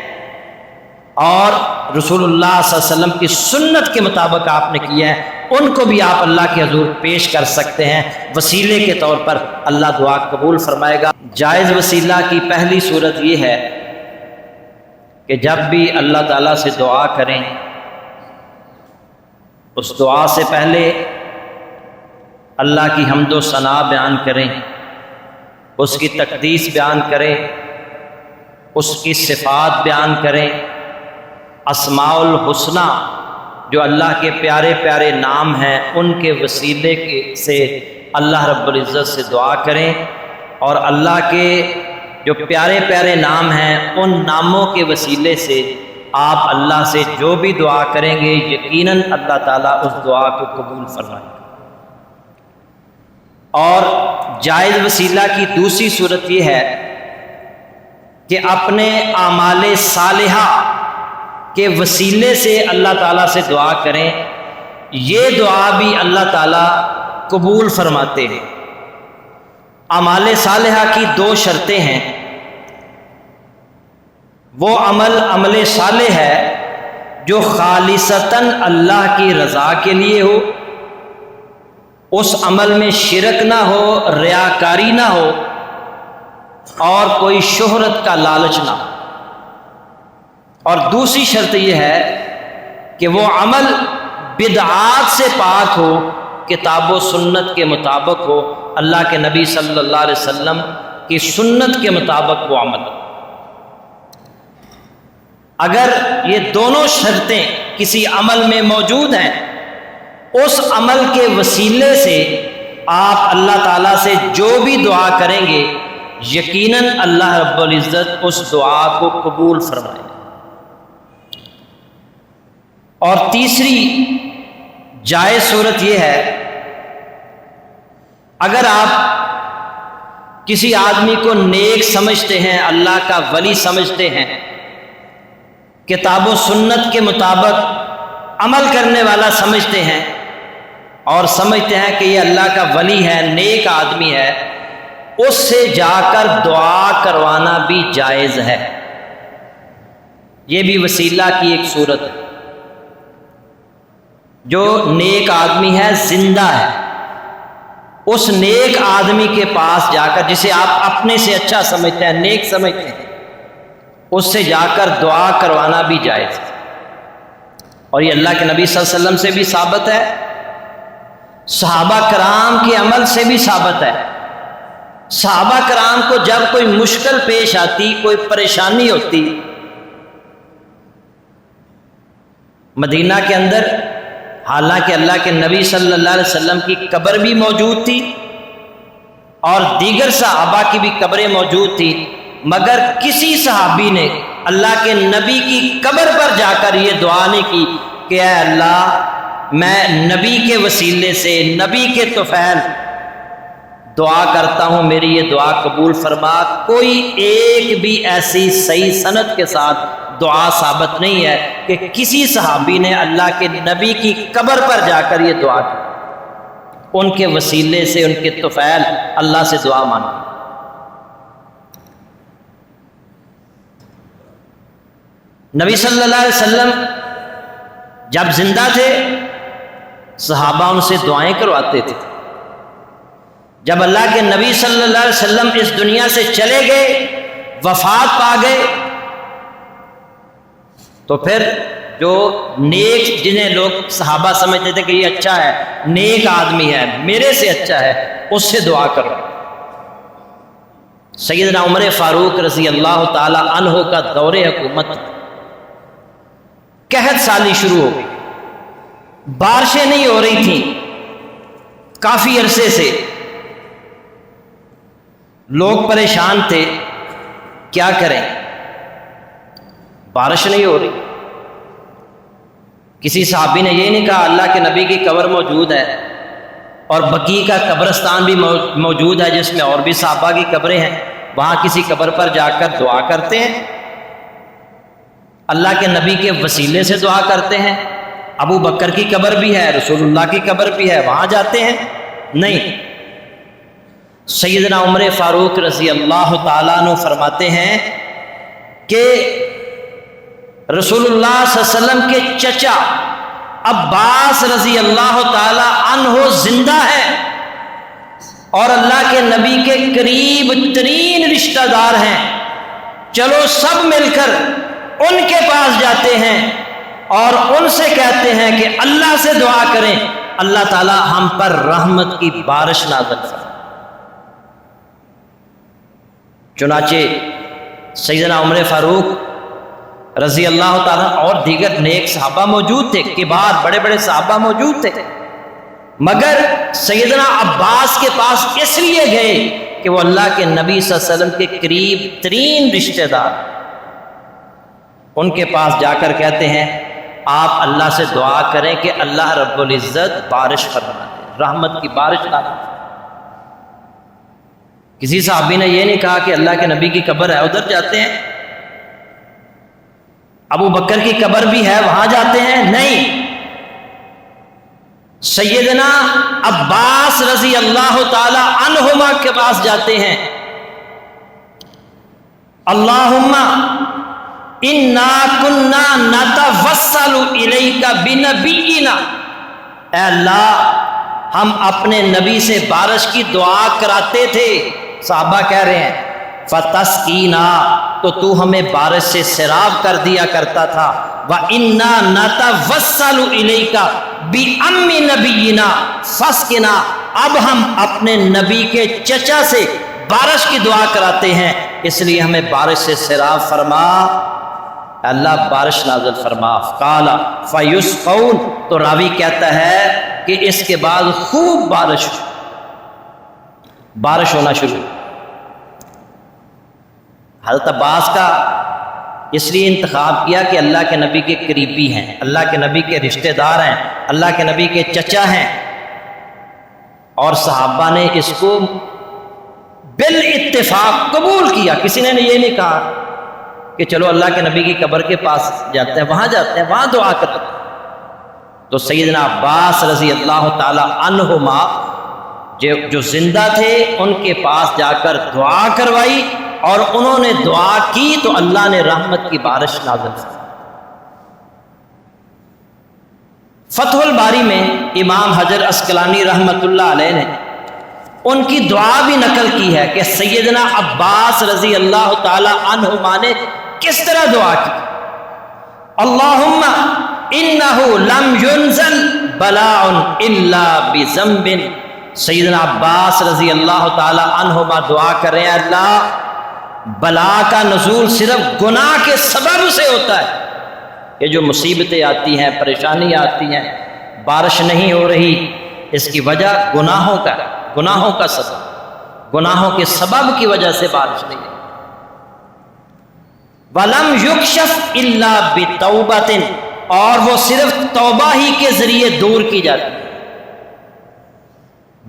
اور رسول اللہ صلی اللہ علیہ وسلم کی سنت کے مطابق آپ نے کیا ہے, ان کو بھی آپ اللہ کے حضور پیش کر سکتے ہیں وسیلے کے طور پر. اللہ دعا قبول فرمائے گا. جائز وسیلہ کی پہلی صورت یہ ہے کہ جب بھی اللہ تعالیٰ سے دعا کریں اس دعا سے پہلے اللہ کی حمد و ثنا بیان کریں, اس کی تقدیس بیان کریں, اس کی صفات بیان کریں, اسماء الحسنہ جو اللہ کے پیارے پیارے نام ہیں ان کے وسیلے سے اللہ رب العزت سے دعا کریں, اور اللہ کے جو پیارے پیارے نام ہیں ان ناموں کے وسیلے سے آپ اللہ سے جو بھی دعا کریں گے یقیناً اللہ تعالیٰ اس دعا کو قبول فرمائے گا. اور جائز وسیلہ کی دوسری صورت یہ ہے کہ اپنے اعمال صالحہ کے وسیلے سے اللہ تعالیٰ سے دعا کریں. یہ دعا بھی اللہ تعالیٰ قبول فرماتے ہیں. اعمال صالحہ کی 2 شرطیں ہیں. وہ عمل صالح ہے جو خالصتاً اللہ کی رضا کے لیے ہو, اس عمل میں شرک نہ ہو, ریاکاری نہ ہو اور کوئی شہرت کا لالچ نہ ہو. اور دوسری شرط یہ ہے کہ وہ عمل بدعات سے پاک ہو, کتاب و سنت کے مطابق ہو, اللہ کے نبی صلی اللہ علیہ وسلم کی سنت کے مطابق وہ عمل ہو. اگر یہ دونوں شرطیں کسی عمل میں موجود ہیں اس عمل کے وسیلے سے آپ اللہ تعالیٰ سے جو بھی دعا کریں گے یقیناً اللہ رب العزت اس دعا کو قبول فرمائے گا. اور تیسری جائز صورت یہ ہے اگر آپ کسی آدمی کو نیک سمجھتے ہیں, اللہ کا ولی سمجھتے ہیں, کتاب و سنت کے مطابق عمل کرنے والا سمجھتے ہیں اور سمجھتے ہیں کہ یہ اللہ کا ولی ہے, نیک آدمی ہے, اس سے جا کر دعا کروانا بھی جائز ہے۔ یہ بھی وسیلہ کی ایک صورت ہے۔ جو نیک آدمی ہے، زندہ ہے، اس نیک آدمی کے پاس جا کر، جسے آپ اپنے سے اچھا سمجھتے ہیں، نیک سمجھتے ہیں، اس سے جا کر دعا کروانا بھی جائز ہے۔ اور یہ اللہ کے نبی صلی اللہ علیہ وسلم سے بھی ثابت ہے، صحابہ کرام کے عمل سے بھی ثابت ہے۔ صحابہ کرام کو جب کوئی مشکل پیش آتی، کوئی پریشانی ہوتی، مدینہ کے اندر حالانکہ اللہ کے نبی صلی اللہ علیہ وسلم کی قبر بھی موجود تھی اور دیگر صحابہ کی بھی قبریں موجود تھی، مگر کسی صحابی نے اللہ کے نبی کی قبر پر جا کر یہ دعا نہیں کی کہ اے اللہ، میں نبی کے وسیلے سے، نبی کے طفیل دعا کرتا ہوں، میری یہ دعا قبول فرما۔ کوئی ایک بھی ایسی صحیح سند کے ساتھ دعا ثابت نہیں ہے کہ کسی صحابی نے اللہ کے نبی کی قبر پر جا کر یہ دعا کی، ان کے وسیلے سے، ان کے طفیل اللہ سے دعا مانگی۔ نبی صلی اللہ علیہ وسلم جب زندہ تھے، صحابہ ان سے دعائیں کرواتے تھے۔ جب اللہ کے نبی صلی اللہ علیہ وسلم اس دنیا سے چلے گئے، وفات پا گئے، تو پھر جو نیک، جنہیں لوگ صحابہ سمجھتے تھے کہ یہ اچھا ہے، نیک آدمی ہے، میرے سے اچھا ہے، اس سے دعا کرو۔ سیدنا عمر فاروق رضی اللہ تعالی عنہ کا دور حکومت، قحط سالی شروع ہو گئی، بارشیں نہیں ہو رہی تھیں کافی عرصے سے، لوگ پریشان تھے، کیا کریں، بارش نہیں ہو رہی۔ کسی صحابی نے یہ نہیں کہا اللہ کے نبی کی قبر موجود ہے اور بقیع کا قبرستان بھی موجود ہے جس میں اور بھی صحابہ کی قبریں ہیں، وہاں کسی قبر پر جا کر دعا کرتے ہیں، اللہ کے نبی کے وسیلے سے دعا کرتے ہیں، ابو بکر کی قبر بھی ہے، رسول اللہ کی قبر بھی ہے، وہاں جاتے ہیں؟ نہیں۔ سیدنا عمر فاروق رضی اللہ تعالیٰ عنہ فرماتے ہیں کہ رسول اللہ صلی اللہ علیہ وسلم کے چچا عباس رضی اللہ تعالی عنہ زندہ ہے اور اللہ کے نبی کے قریب ترین رشتہ دار ہیں، چلو سب مل کر ان کے پاس جاتے ہیں اور ان سے کہتے ہیں کہ اللہ سے دعا کریں، اللہ تعالی ہم پر رحمت کی بارش نازل فرمائے۔ چنانچہ سیدنا عمر فاروق رضی اللہ تعالیٰ اور دیگر نیک صحابہ موجود تھے، کبار بڑے بڑے صحابہ موجود تھے، مگر سیدنا عباس کے پاس اس لیے گئے کہ وہ اللہ کے نبی صلی اللہ علیہ وسلم کے قریب ترین رشتہ دار، ان کے پاس جا کر کہتے ہیں آپ اللہ سے دعا کریں کہ اللہ رب العزت بارش فرما دے، رحمت کی بارش نازل فرما۔ کسی صحابی نے یہ نہیں کہا کہ اللہ کے نبی کی قبر ہے ادھر جاتے ہیں، ابو بکر کی قبر بھی ہے وہاں جاتے ہیں، نہیں، سیدنا عباس رضی اللہ تعالی عنہما کے پاس جاتے ہیں، اللہم انا کنا نتوسل الیک بنبینا، اے اللہ ہم اپنے نبی سے بارش کی دعا کراتے تھے، صحابہ کہہ رہے ہیں فتسقینا، تو تو ہمیں بارش سے سیراب کر دیا کرتا تھا، وَإِنَّا نَتَوَسَّلُ إِلَيْكَ بِأَمِّ نَبِيِّنَا فَاسْقِنَا، اب ہم اپنے نبی کے چچا سے بارش کی دعا کراتے ہیں، اس لیے ہمیں بارش سے سیراب فرما، اللہ بارش نازل فرما۔ قَالَ فَيُسْقَوْنَ، تو راوی کہتا ہے کہ اس کے بعد خوب بارش ہونا شروع۔ حضرت عباس کا اس لیے انتخاب کیا کہ اللہ کے نبی کے قریبی ہیں، اللہ کے نبی کے رشتہ دار ہیں، اللہ کے نبی کے چچا ہیں، اور صحابہ نے اس کو بالاتفاق قبول کیا، کسی نے یہ نہیں کہا کہ چلو اللہ کے نبی کی قبر کے پاس جاتے ہیں، وہاں جاتے ہیں، وہاں دعا کرتے ہیں۔ تو سیدنا عباس رضی اللہ تعالی عنہما جو زندہ تھے ان کے پاس جا کر دعا کروائی، اور انہوں نے دعا کی تو اللہ نے رحمت کی بارش نازل کی۔ فتح الباری میں امام حجر عسقلانی رحمۃ اللہ علیہ نے ان کی دعا بھی نقل کی ہے کہ سیدنا عباس رضی اللہ تعالی عنہما نے کس طرح دعا کی، اللہم انہ لم ینزل بلاء الا بذنب۔ سیدنا عباس رضی اللہ تعالی عنہما دعا کر رہے ہیں، اللہ بلا کا نزول صرف گناہ کے سبب سے ہوتا ہے۔ یہ جو مصیبتیں آتی ہیں، پریشانی آتی ہیں، بارش نہیں ہو رہی، اس کی وجہ گناہوں کا سبب، گناہوں کے سبب کی وجہ سے بارش نہیں ہے۔ وَلَمْ يُكْشَفْ إِلَّا بِتَوْبَةٍ، اور وہ صرف توبہ ہی کے ذریعے دور کی جاتی ہے۔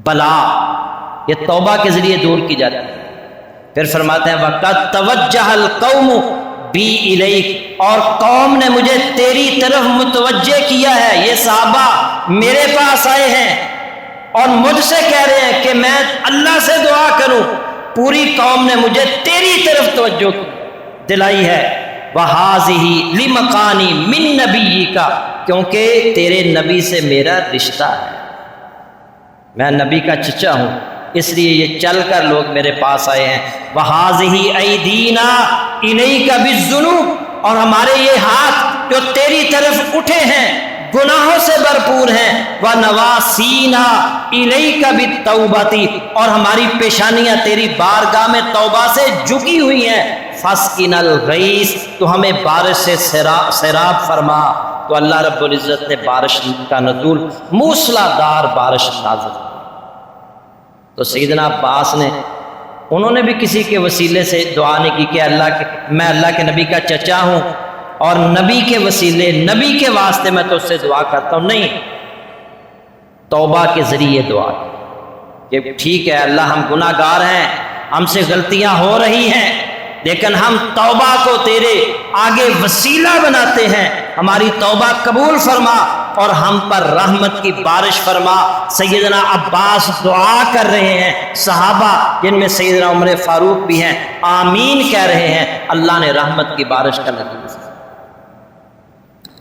بلا یہ توبہ کے ذریعے دور کی جاتی ہے۔ پھر فرماتے ہیں وَقَدْ تَوَجَّهَ الْقَوْمُ بِي إِلَيْكَ، اور قوم نے مجھے تیری طرف متوجہ کیا ہے۔ یہ صحابہ میرے پاس آئے ہیں اور مجھ سے کہہ رہے ہیں کہ میں اللہ سے دعا کروں، پوری قوم نے مجھے تیری طرف توجہ دلائی ہے۔ وَهَذِهِ لِمَقَانِي مِن نَبِيِّكَ، کیونکہ تیرے نبی سے میرا رشتہ ہے، میں نبی کا چچا ہوں، اس لیے یہ چل کر لوگ میرے پاس آئے ہیں۔ وَهَذِهِ أَيْدِينَا إِلَيْكَ بِالذُّنُوبِ، اور ہمارے یہ ہاتھ جو تیری طرف اٹھے ہیں گناہوں سے بھرپور ہیں۔ وَنَوَاسِينَا إِلَيْكَ بِالتَّوْبَةِ، اور ہماری پیشانیاں تیری بارگاہ میں توبہ سے جھکی ہوئی ہیں۔ فَاسْقِنَا الْغَيْثَ، تو ہمیں بارش سے سیراب فرما۔ تو اللہ رب العزت نے بارش کا نزول، موسلادھار بارش نازل۔ تو سیدنا عباس نے، انہوں نے بھی کسی کے وسیلے سے دعا نہیں کی کہ میں اللہ کے نبی کا چچا ہوں اور نبی کے وسیلے، نبی کے واسطے میں تو اس سے دعا کرتا ہوں، نہیں، توبہ کے ذریعے دعا کہ ٹھیک ہے اللہ ہم گناہ گار ہیں، ہم سے غلطیاں ہو رہی ہیں، لیکن ہم توبہ کو تیرے آگے وسیلہ بناتے ہیں، ہماری توبہ قبول فرما اور ہم پر رحمت کی بارش فرما۔ سیدنا عباس دعا کر رہے ہیں، صحابہ جن میں سیدنا عمر فاروق بھی ہیں آمین کہہ رہے ہیں، اللہ نے رحمت کی بارش کا نتیجہ۔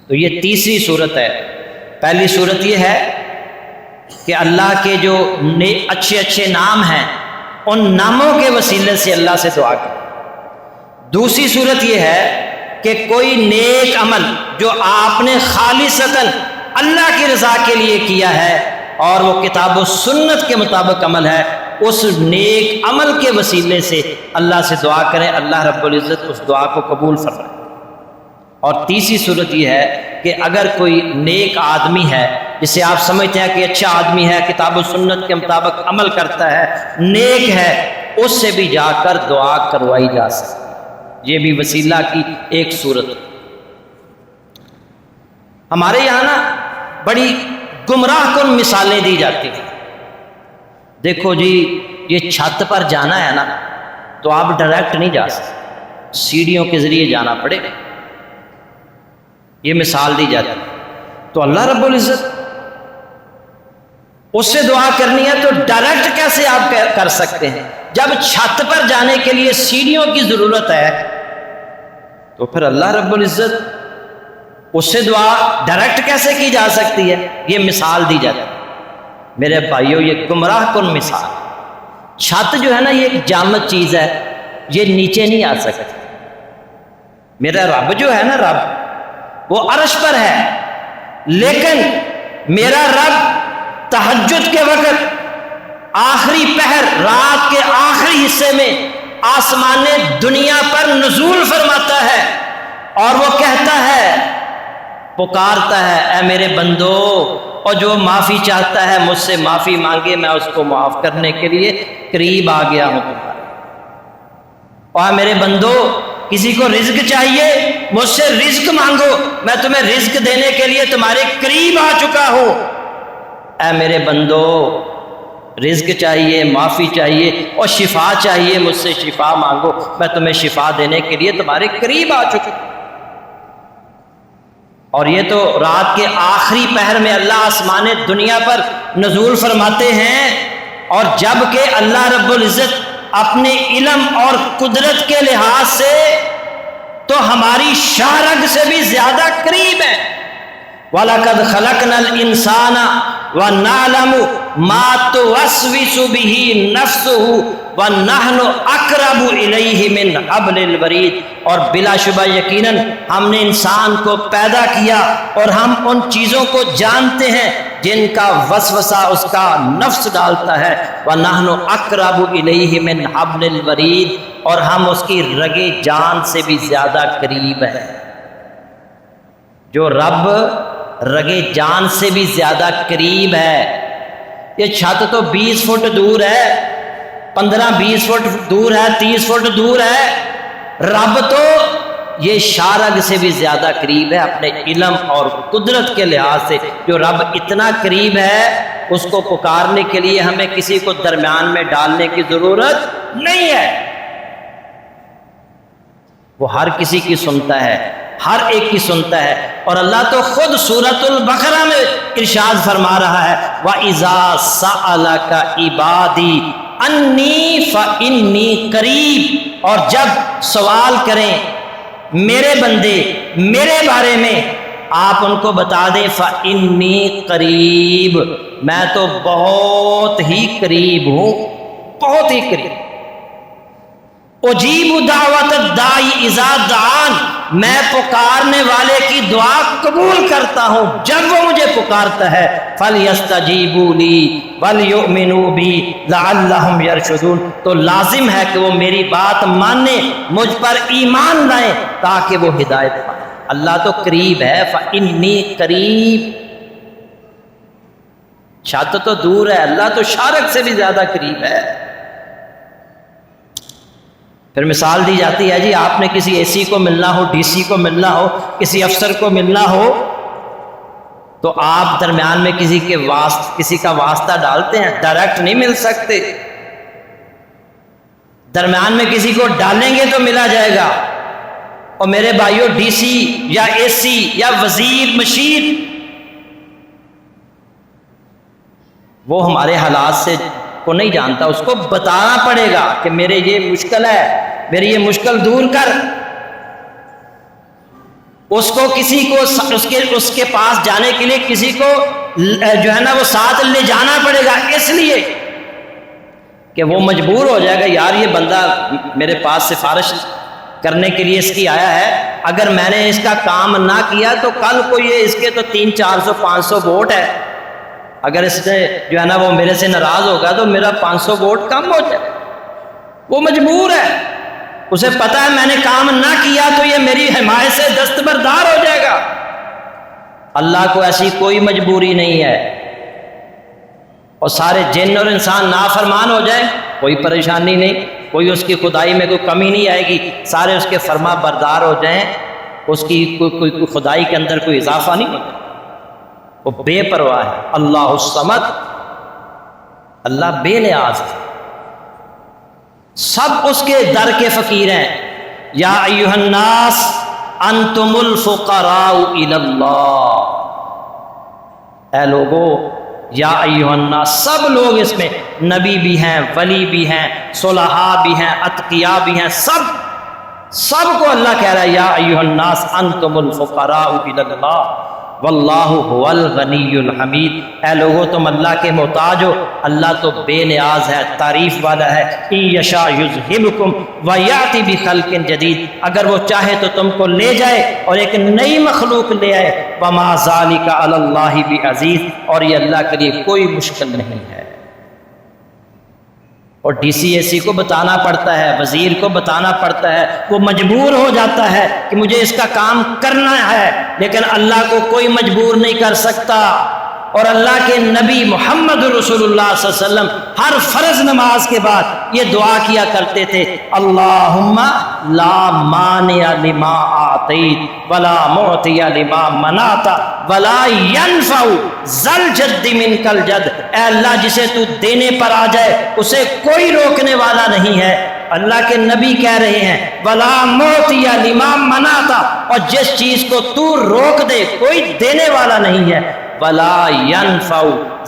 تو یہ تیسری صورت ہے۔ پہلی صورت یہ ہے کہ اللہ کے جو اچھے اچھے نام ہیں ان ناموں کے وسیلے سے اللہ سے دعا کریں۔ دوسری صورت یہ ہے کہ کوئی نیک عمل جو آپ نے خالصتاً اللہ کی رضا کے لیے کیا ہے اور وہ کتاب و سنت کے مطابق عمل ہے، اس نیک عمل کے وسیلے سے اللہ سے دعا کریں، اللہ رب العزت اس دعا کو قبول فرمائے۔ اور تیسری صورت یہ ہے کہ اگر کوئی نیک آدمی ہے جسے آپ سمجھتے ہیں کہ اچھا آدمی ہے، کتاب و سنت کے مطابق عمل کرتا ہے، نیک ہے، اس سے بھی جا کر دعا کروائی جا سکتی ہے۔ یہ بھی وسیلہ کی ایک صورت۔ ہمارے یہاں نا بڑی گمراہ کن مثالیں دی جاتی ہیں۔ دیکھو جی یہ چھت پر جانا ہے نا تو آپ ڈائریکٹ نہیں جا سکتے، سیڑھیوں کے ذریعے جانا پڑے گا، یہ مثال دی جاتی ہے۔ تو اللہ رب العزت اس سے دعا کرنی ہے تو ڈائریکٹ کیسے آپ کر سکتے ہیں؟ جب چھت پر جانے کے لیے سیڑھیوں کی ضرورت ہے تو پھر اللہ رب العزت اس سے دعا ڈائریکٹ کیسے کی جا سکتی ہے؟ یہ مثال دی جاتی ہے۔ میرے بھائیوں یہ گمراہ کن مثال، چھت جو ہے نا یہ ایک جامد چیز ہے، یہ نیچے نہیں آ سکتی۔ میرا رب جو ہے نا، رب وہ عرش پر ہے، لیکن میرا رب تہجد کے وقت آخری پہر، رات کے آخری حصے میں آسمان دنیا پر نزول فرماتا ہے اور وہ کہتا ہے، پکارتا ہے، اے میرے بندو، اور جو معافی چاہتا ہے مجھ سے معافی مانگے، میں اس کو معاف کرنے کے لیے قریب آ گیا ہوں تمہارے۔ اور میرے بندو، کسی کو رزق چاہیے مجھ سے رزق مانگو، میں تمہیں رزق دینے کے لیے تمہارے قریب آ چکا ہوں۔ اے میرے بندو، رزق چاہیے، معافی چاہیے اور شفا چاہیے، مجھ سے شفا مانگو، میں تمہیں شفا دینے کے لیے تمہارے قریب آ چکا ہوں۔ اور یہ تو رات کے آخری پہر میں اللہ آسمان دنیا پر نزول فرماتے ہیں اور جب کہ اللہ رب العزت اپنے علم اور قدرت کے لحاظ سے تو ہماری شاہ رگ سے بھی زیادہ قریب ہے. وَلَقَدْ خَلَقْنَا الْإِنسَانَ وَنَعْلَمُ مَا تُوَسْوِسُ بِهِ نَفْسُهُ وَنَحْنُ أَقْرَبُ إِلَيْهِ مِنْ حَبْلِ الْوَرِيدِ. اور بلا شبہ یقیناً ہم نے انسان کو پیدا کیا اور ہم ان چیزوں کو جانتے ہیں جن کا وسوسہ اس کا نفس ڈالتا ہے. وَنَحْنُ أَقْرَبُ إِلَيْهِ مِنْ حَبْلِ الْوَرِيدِ. اور ہم اس کی رگے جان سے بھی زیادہ قریب ہیں. جو رب رگے جان سے بھی زیادہ قریب ہے. یہ چھت تو 20 فٹ دور ہے، 15-20 فٹ دور ہے، 30 فٹ دور ہے. رب تو یہ شارگ سے بھی زیادہ قریب ہے اپنے علم اور قدرت کے لحاظ سے. جو رب اتنا قریب ہے اس کو پکارنے کے لیے ہمیں کسی کو درمیان میں ڈالنے کی ضرورت نہیں ہے. وہ ہر کسی کی سنتا ہے، ہر ایک کی سنتا ہے. اور اللہ تو خود سورۃ البقرہ میں ارشاد فرما رہا ہے وَإِذَا سَأَلَكَ عِبَادِي أَنِّي فَإِنِّي قَرِيب. اور جب سوال کریں میرے بندے میرے بارے میں آپ ان کو بتا دیں فَإِنِّي قَرِيب، میں تو بہت ہی قریب ہوں، بہت ہی قریب. اجیب دعوت الداعی اذا دعان، میں پکارنے والے کی دعا قبول کرتا ہوں جب وہ مجھے پکارتا ہے. فَلْيَسْتَجِيبُوا لِي وَلْيُؤْمِنُوا بِي لَعَلَّهُمْ يَرْشُدُونَ. تو لازم ہے کہ وہ میری بات مانیں، مجھ پر ایمان لائیں تاکہ وہ ہدایت پائیں. اللہ تو قریب ہے. فَإِنِّي قریب. چھت تو دور ہے، اللہ تو شارق سے بھی زیادہ قریب ہے. پھر مثال دی جاتی ہے جی آپ نے کسی اے سی کو ملنا ہو، ڈی سی کو ملنا ہو، کسی افسر کو ملنا ہو تو آپ درمیان میں کسی کا واسطہ ڈالتے ہیں، ڈائریکٹ نہیں مل سکتے. درمیان میں کسی کو ڈالیں گے تو ملا جائے گا. اور میرے بھائیو ڈی سی یا اے سی یا وزیر مشیر وہ ہمارے حالات سے کو نہیں جانتا، اس کو بتانا پڑے گا کہ میرے یہ مشکل ہے، میری یہ مشکل دور کر. اس کو کسی کو اس کے پاس جانے کے لیے کسی کو جو ہے نا وہ ساتھ لے جانا پڑے گا، اس لیے کہ وہ مجبور ہو جائے گا یار یہ بندہ میرے پاس سفارش کرنے کے لیے اس کی آیا ہے، اگر میں نے اس کا کام نہ کیا تو کل کو یہ اس کے تو 300-400-500 ووٹ ہے، اگر اس نے جو ہے نا وہ میرے سے ناراض ہوگا تو میرا 500 ووٹ کم ہو جائے. وہ مجبور ہے، اسے پتا ہے میں نے کام نہ کیا تو یہ میری حمایت سے دستبردار ہو جائے گا. اللہ کو ایسی کوئی مجبوری نہیں ہے. اور سارے جن اور انسان نافرمان ہو جائے کوئی پریشانی نہیں، کوئی اس کی خدائی میں کوئی کمی نہیں آئے گی، سارے اس کے فرما بردار ہو جائیں، اس کی کوئی خدائی کے اندر کوئی اضافہ نہیں ہوتا. وہ بے پرواہ ہے. اللہ الصمد، اللہ بے نیاز ہے، سب اس کے در کے فقیر ہیں. یا ایھا الناس انتم الفقراء الی اللہ. اے لوگو، یا ایھا الناس، سب لوگ اس میں نبی بھی ہیں، ولی بھی ہیں، صلحاء بھی ہیں، اتقیاء بھی ہیں، سب کو اللہ کہہ رہا ہے یا ایھا الناس انتم الفقراء الی اللہ واللہ هو الغنی الحمید. اے لوگو تم اللہ کے محتاج ہو، اللہ تو بے نیاز ہے، تعریف والا ہے. ان یشاء یذہبکم ویأتی بخلق جدید، اگر وہ چاہے تو تم کو لے جائے اور ایک نئی مخلوق لے آئے. وما ذلک علی اللہ بعزیز، اور یہ اللہ کے لیے کوئی مشکل نہیں ہے. اور ڈی سی اے سی کو بتانا پڑتا ہے، وزیر کو بتانا پڑتا ہے، وہ مجبور ہو جاتا ہے کہ مجھے اس کا کام کرنا ہے، لیکن اللہ کو کوئی مجبور نہیں کر سکتا. اور اللہ کے نبی محمد رسول اللہ صلی اللہ علیہ وسلم ہر فرض نماز کے بعد یہ دعا کیا کرتے تھے اللہم لا مانع لما اعطیت ولا معطی لما منعت ولا ينفع ذا الجد منک الجد. اے اللہ جسے تو دینے پر آ جائے اسے کوئی روکنے والا نہیں ہے. اللہ کے نبی کہہ رہے ہیں ولا معطی لما منعت، اور جس چیز کو تو روک دے کوئی دینے والا نہیں ہے. ولا ينفع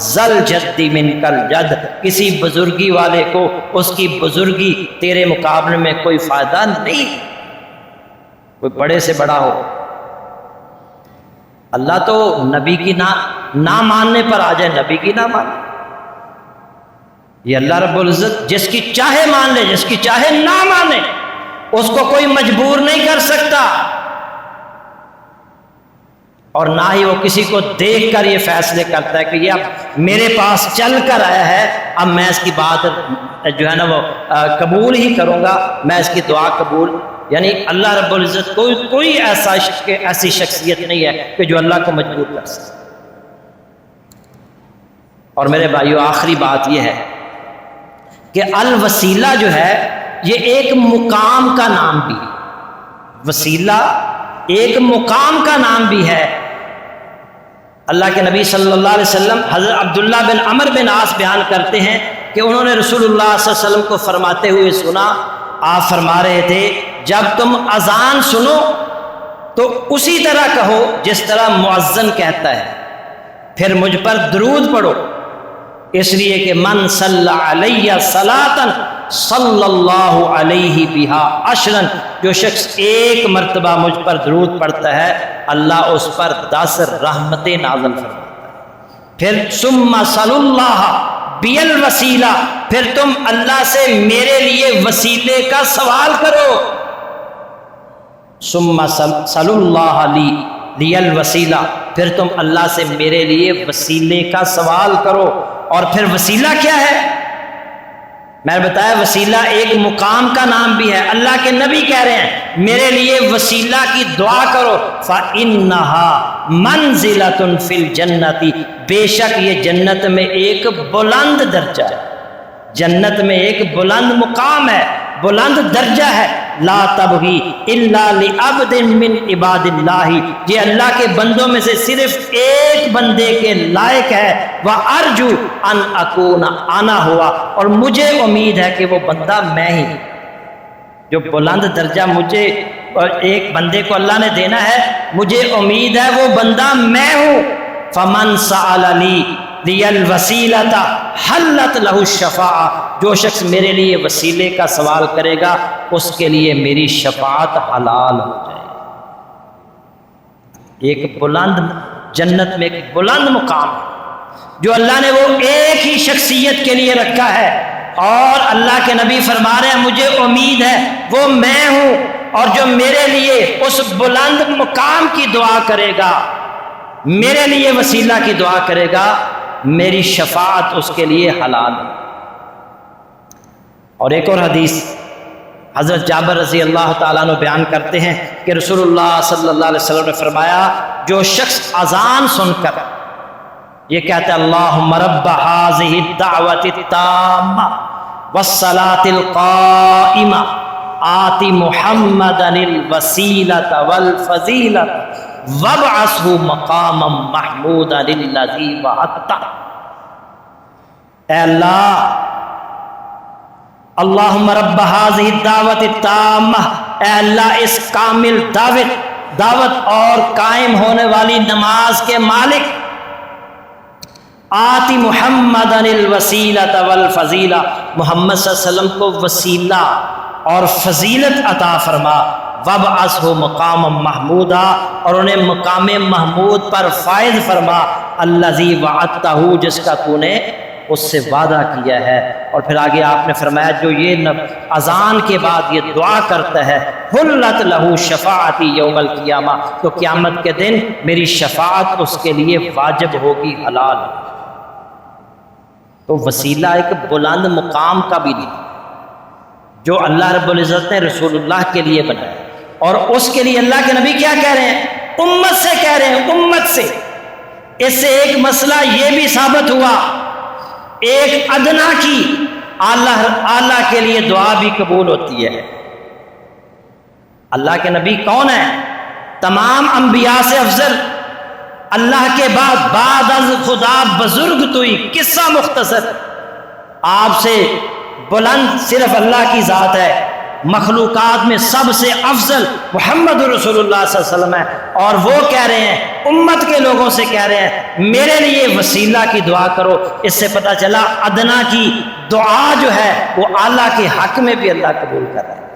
ذل جد منک الجد، کسی بزرگی والے کو اس کی بزرگی تیرے مقابلے میں کوئی فائدہ نہیں، کوئی بڑے سے بڑا ہو۔ اللہ تو نبی کی نہ ماننے پر آ جائے، نبی کی نہ مانے، یہ اللہ رب العزت جس کی چاہے مان لے، جس کی چاہے نہ مانے، اس کو کوئی مجبور نہیں کر سکتا، اور نہ ہی وہ کسی کو دیکھ کر یہ فیصلے کرتا ہے کہ یہ اب میرے پاس چل کر آیا ہے، اب میں اس کی بات جو ہے نا وہ قبول ہی کروں گا، میں اس کی دعا قبول، یعنی اللہ رب العزت کوئی ایسی شخصیت نہیں ہے کہ جو اللہ کو مجبور کر سکے۔ اور میرے بھائیو، آخری بات یہ ہے کہ الوسیلہ جو ہے یہ ایک مقام کا نام بھی ہے، وسیلہ ایک مقام کا نام بھی ہے۔ اللہ کے نبی صلی اللہ علیہ وسلم حضرت عبداللہ بن عمر بن عاص بیان کرتے ہیں کہ انہوں نے رسول اللہ صلی اللہ علیہ وسلم کو فرماتے ہوئے سنا، آپ فرما رہے تھے جب تم اذان سنو تو اسی طرح کہو جس طرح مؤذن کہتا ہے، پھر مجھ پر درود پڑھو، اس لیے کہ من صلی علیہ صلاۃ صلی اللہ علیہ بہا عشرا، جو شخص ایک مرتبہ مجھ پر درود پڑھتا ہے اللہ اس پر 10 رحمتیں نازل فرماتا ہے۔ پھر ثم صلی اللہ بی الوسیلہ، پھر تم اللہ سے میرے لیے وسیلے کا سوال کرو، ثم صلی اللہ لی الوسیلہ، پھر تم اللہ سے میرے لیے وسیلے کا سوال کرو۔ اور پھر وسیلہ کیا ہے؟ میں نے بتایا وسیلہ ایک مقام کا نام بھی ہے۔ اللہ کے نبی کہہ رہے ہیں میرے لیے وسیلہ کی دعا کرو، فَإِنَّهَا مَنزِلَةٌ فِي الْجَنَّةِ، بے شک یہ جنت میں ایک بلند درجہ ہے، جنت میں ایک بلند مقام ہے، بلند درجہ ہے، لا تبغی الا لعبد من عباد اللہ، یہ اللہ کے بندوں میں سے صرف ایک بندے کے لائق ہے، وارجو ان اکون انا ہوا، اور مجھے امید ہے کہ وہ بندہ میں ہی، جو بلند درجہ مجھے ایک بندے کو اللہ نے دینا ہے، مجھے امید ہے وہ بندہ میں ہوں۔ فمن سأل لی الوسیلۃ حلت لہ الشفاعہ، جو شخص میرے لیے وسیلے کا سوال کرے گا اس کے لیے میری شفاعت حلال ہو جائے گی۔ ایک بلند جنت میں ایک بلند مقام جو اللہ نے وہ ایک ہی شخصیت کے لیے رکھا ہے، اور اللہ کے نبی فرما رہے ہیں مجھے امید ہے وہ میں ہوں، اور جو میرے لیے اس بلند مقام کی دعا کرے گا، میرے لیے وسیلہ کی دعا کرے گا، میری شفاعت اس کے لیے حلال ہے۔ اور ایک اور حدیث حضرت جابر رضی اللہ تعالیٰ عنہ بیان کرتے ہیں کہ رسول اللہ صلی اللہ علیہ وسلم نے فرمایا جو شخص اذان سن کر یہ کہتا ہے اللہم رب ھذہ الدعوۃ التامہ والصلاۃ القائمہ آت محمدا الوسیلۃ والفضیلۃ وابعثہ مقاما محمودا الذی وعدتہ، اے اللہ اللہم رب ھذہ الدعوۃ التامہ، اے اللہ اس کامل دعوت اور قائم ہونے والی نماز کے مالک، آتی محمد الوسیلۃ والفضیلہ، محمد صلی اللہ علیہ وسلم کو وسیلہ اور فضیلت عطا فرما، وابعثہ مقام محمودا، اور انہیں مقام محمود پر فائز فرما، الذی وعدتہ، جس کا تو نے اس سے وعدہ کیا ہے۔ اور پھر آگے آپ نے فرمایا جو یہ اذان کے بعد یہ دعا کرتا ہے حلت لہ شفاعتی یوم القیامہ، تو قیامت کے دن میری شفاعت اس کے لیے واجب ہوگی، حلال۔ تو وسیلہ ایک بلند مقام کا بھی نہیں جو اللہ رب العزت نے رسول اللہ کے لیے بنایا، اور اس کے لیے اللہ کے نبی کیا کہہ رہے ہیں؟ امت سے کہہ رہے ہیں، امت سے۔ اس سے ایک مسئلہ یہ بھی ثابت ہوا ایک ادنا کی اللہ کے لیے دعا بھی قبول ہوتی ہے۔ اللہ کے نبی کون ہے؟ تمام انبیاء سے افضل، اللہ کے بعد از خدا بزرگ توئی، قصہ مختصر، آپ سے بلند صرف اللہ کی ذات ہے، مخلوقات میں سب سے افضل محمد رسول اللہ صلی اللہ علیہ وسلم ہے، اور وہ کہہ رہے ہیں امت کے لوگوں سے کہہ رہے ہیں میرے لیے وسیلہ کی دعا کرو۔ اس سے پتہ چلا ادنا کی دعا جو ہے وہ اعلیٰ کے حق میں بھی اللہ قبول کر رہا ہے۔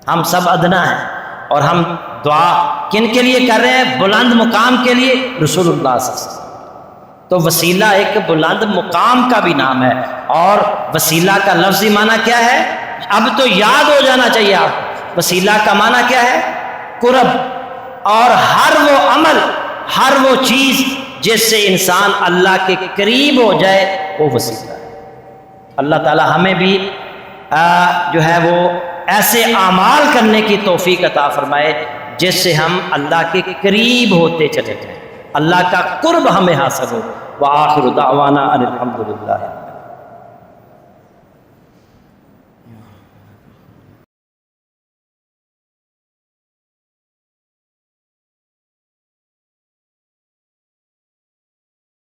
ہم سب ادنا ہیں اور ہم دعا کن کے لیے کر رہے ہیں؟ بلند مقام کے لیے، رسول اللہ صلی اللہ علیہ وسلم۔ تو وسیلہ ایک بلند مقام کا بھی نام ہے، اور وسیلہ کا لفظی معنی کیا ہے؟ اب تو یاد ہو جانا چاہیے آپ کو، وسیلہ کا معنی کیا ہے؟ قرب، اور ہر وہ عمل، ہر وہ چیز جس سے انسان اللہ کے قریب ہو جائے وہ وسیلہ ہے۔ اللہ تعالی ہمیں بھی جو ہے وہ ایسے اعمال کرنے کی توفیق عطا فرمائے جس سے ہم اللہ کے قریب ہوتے چلے جائیں، اللہ کا قرب ہمیں حاصل ہو۔ وآخر دعوانا ان الحمد للہ۔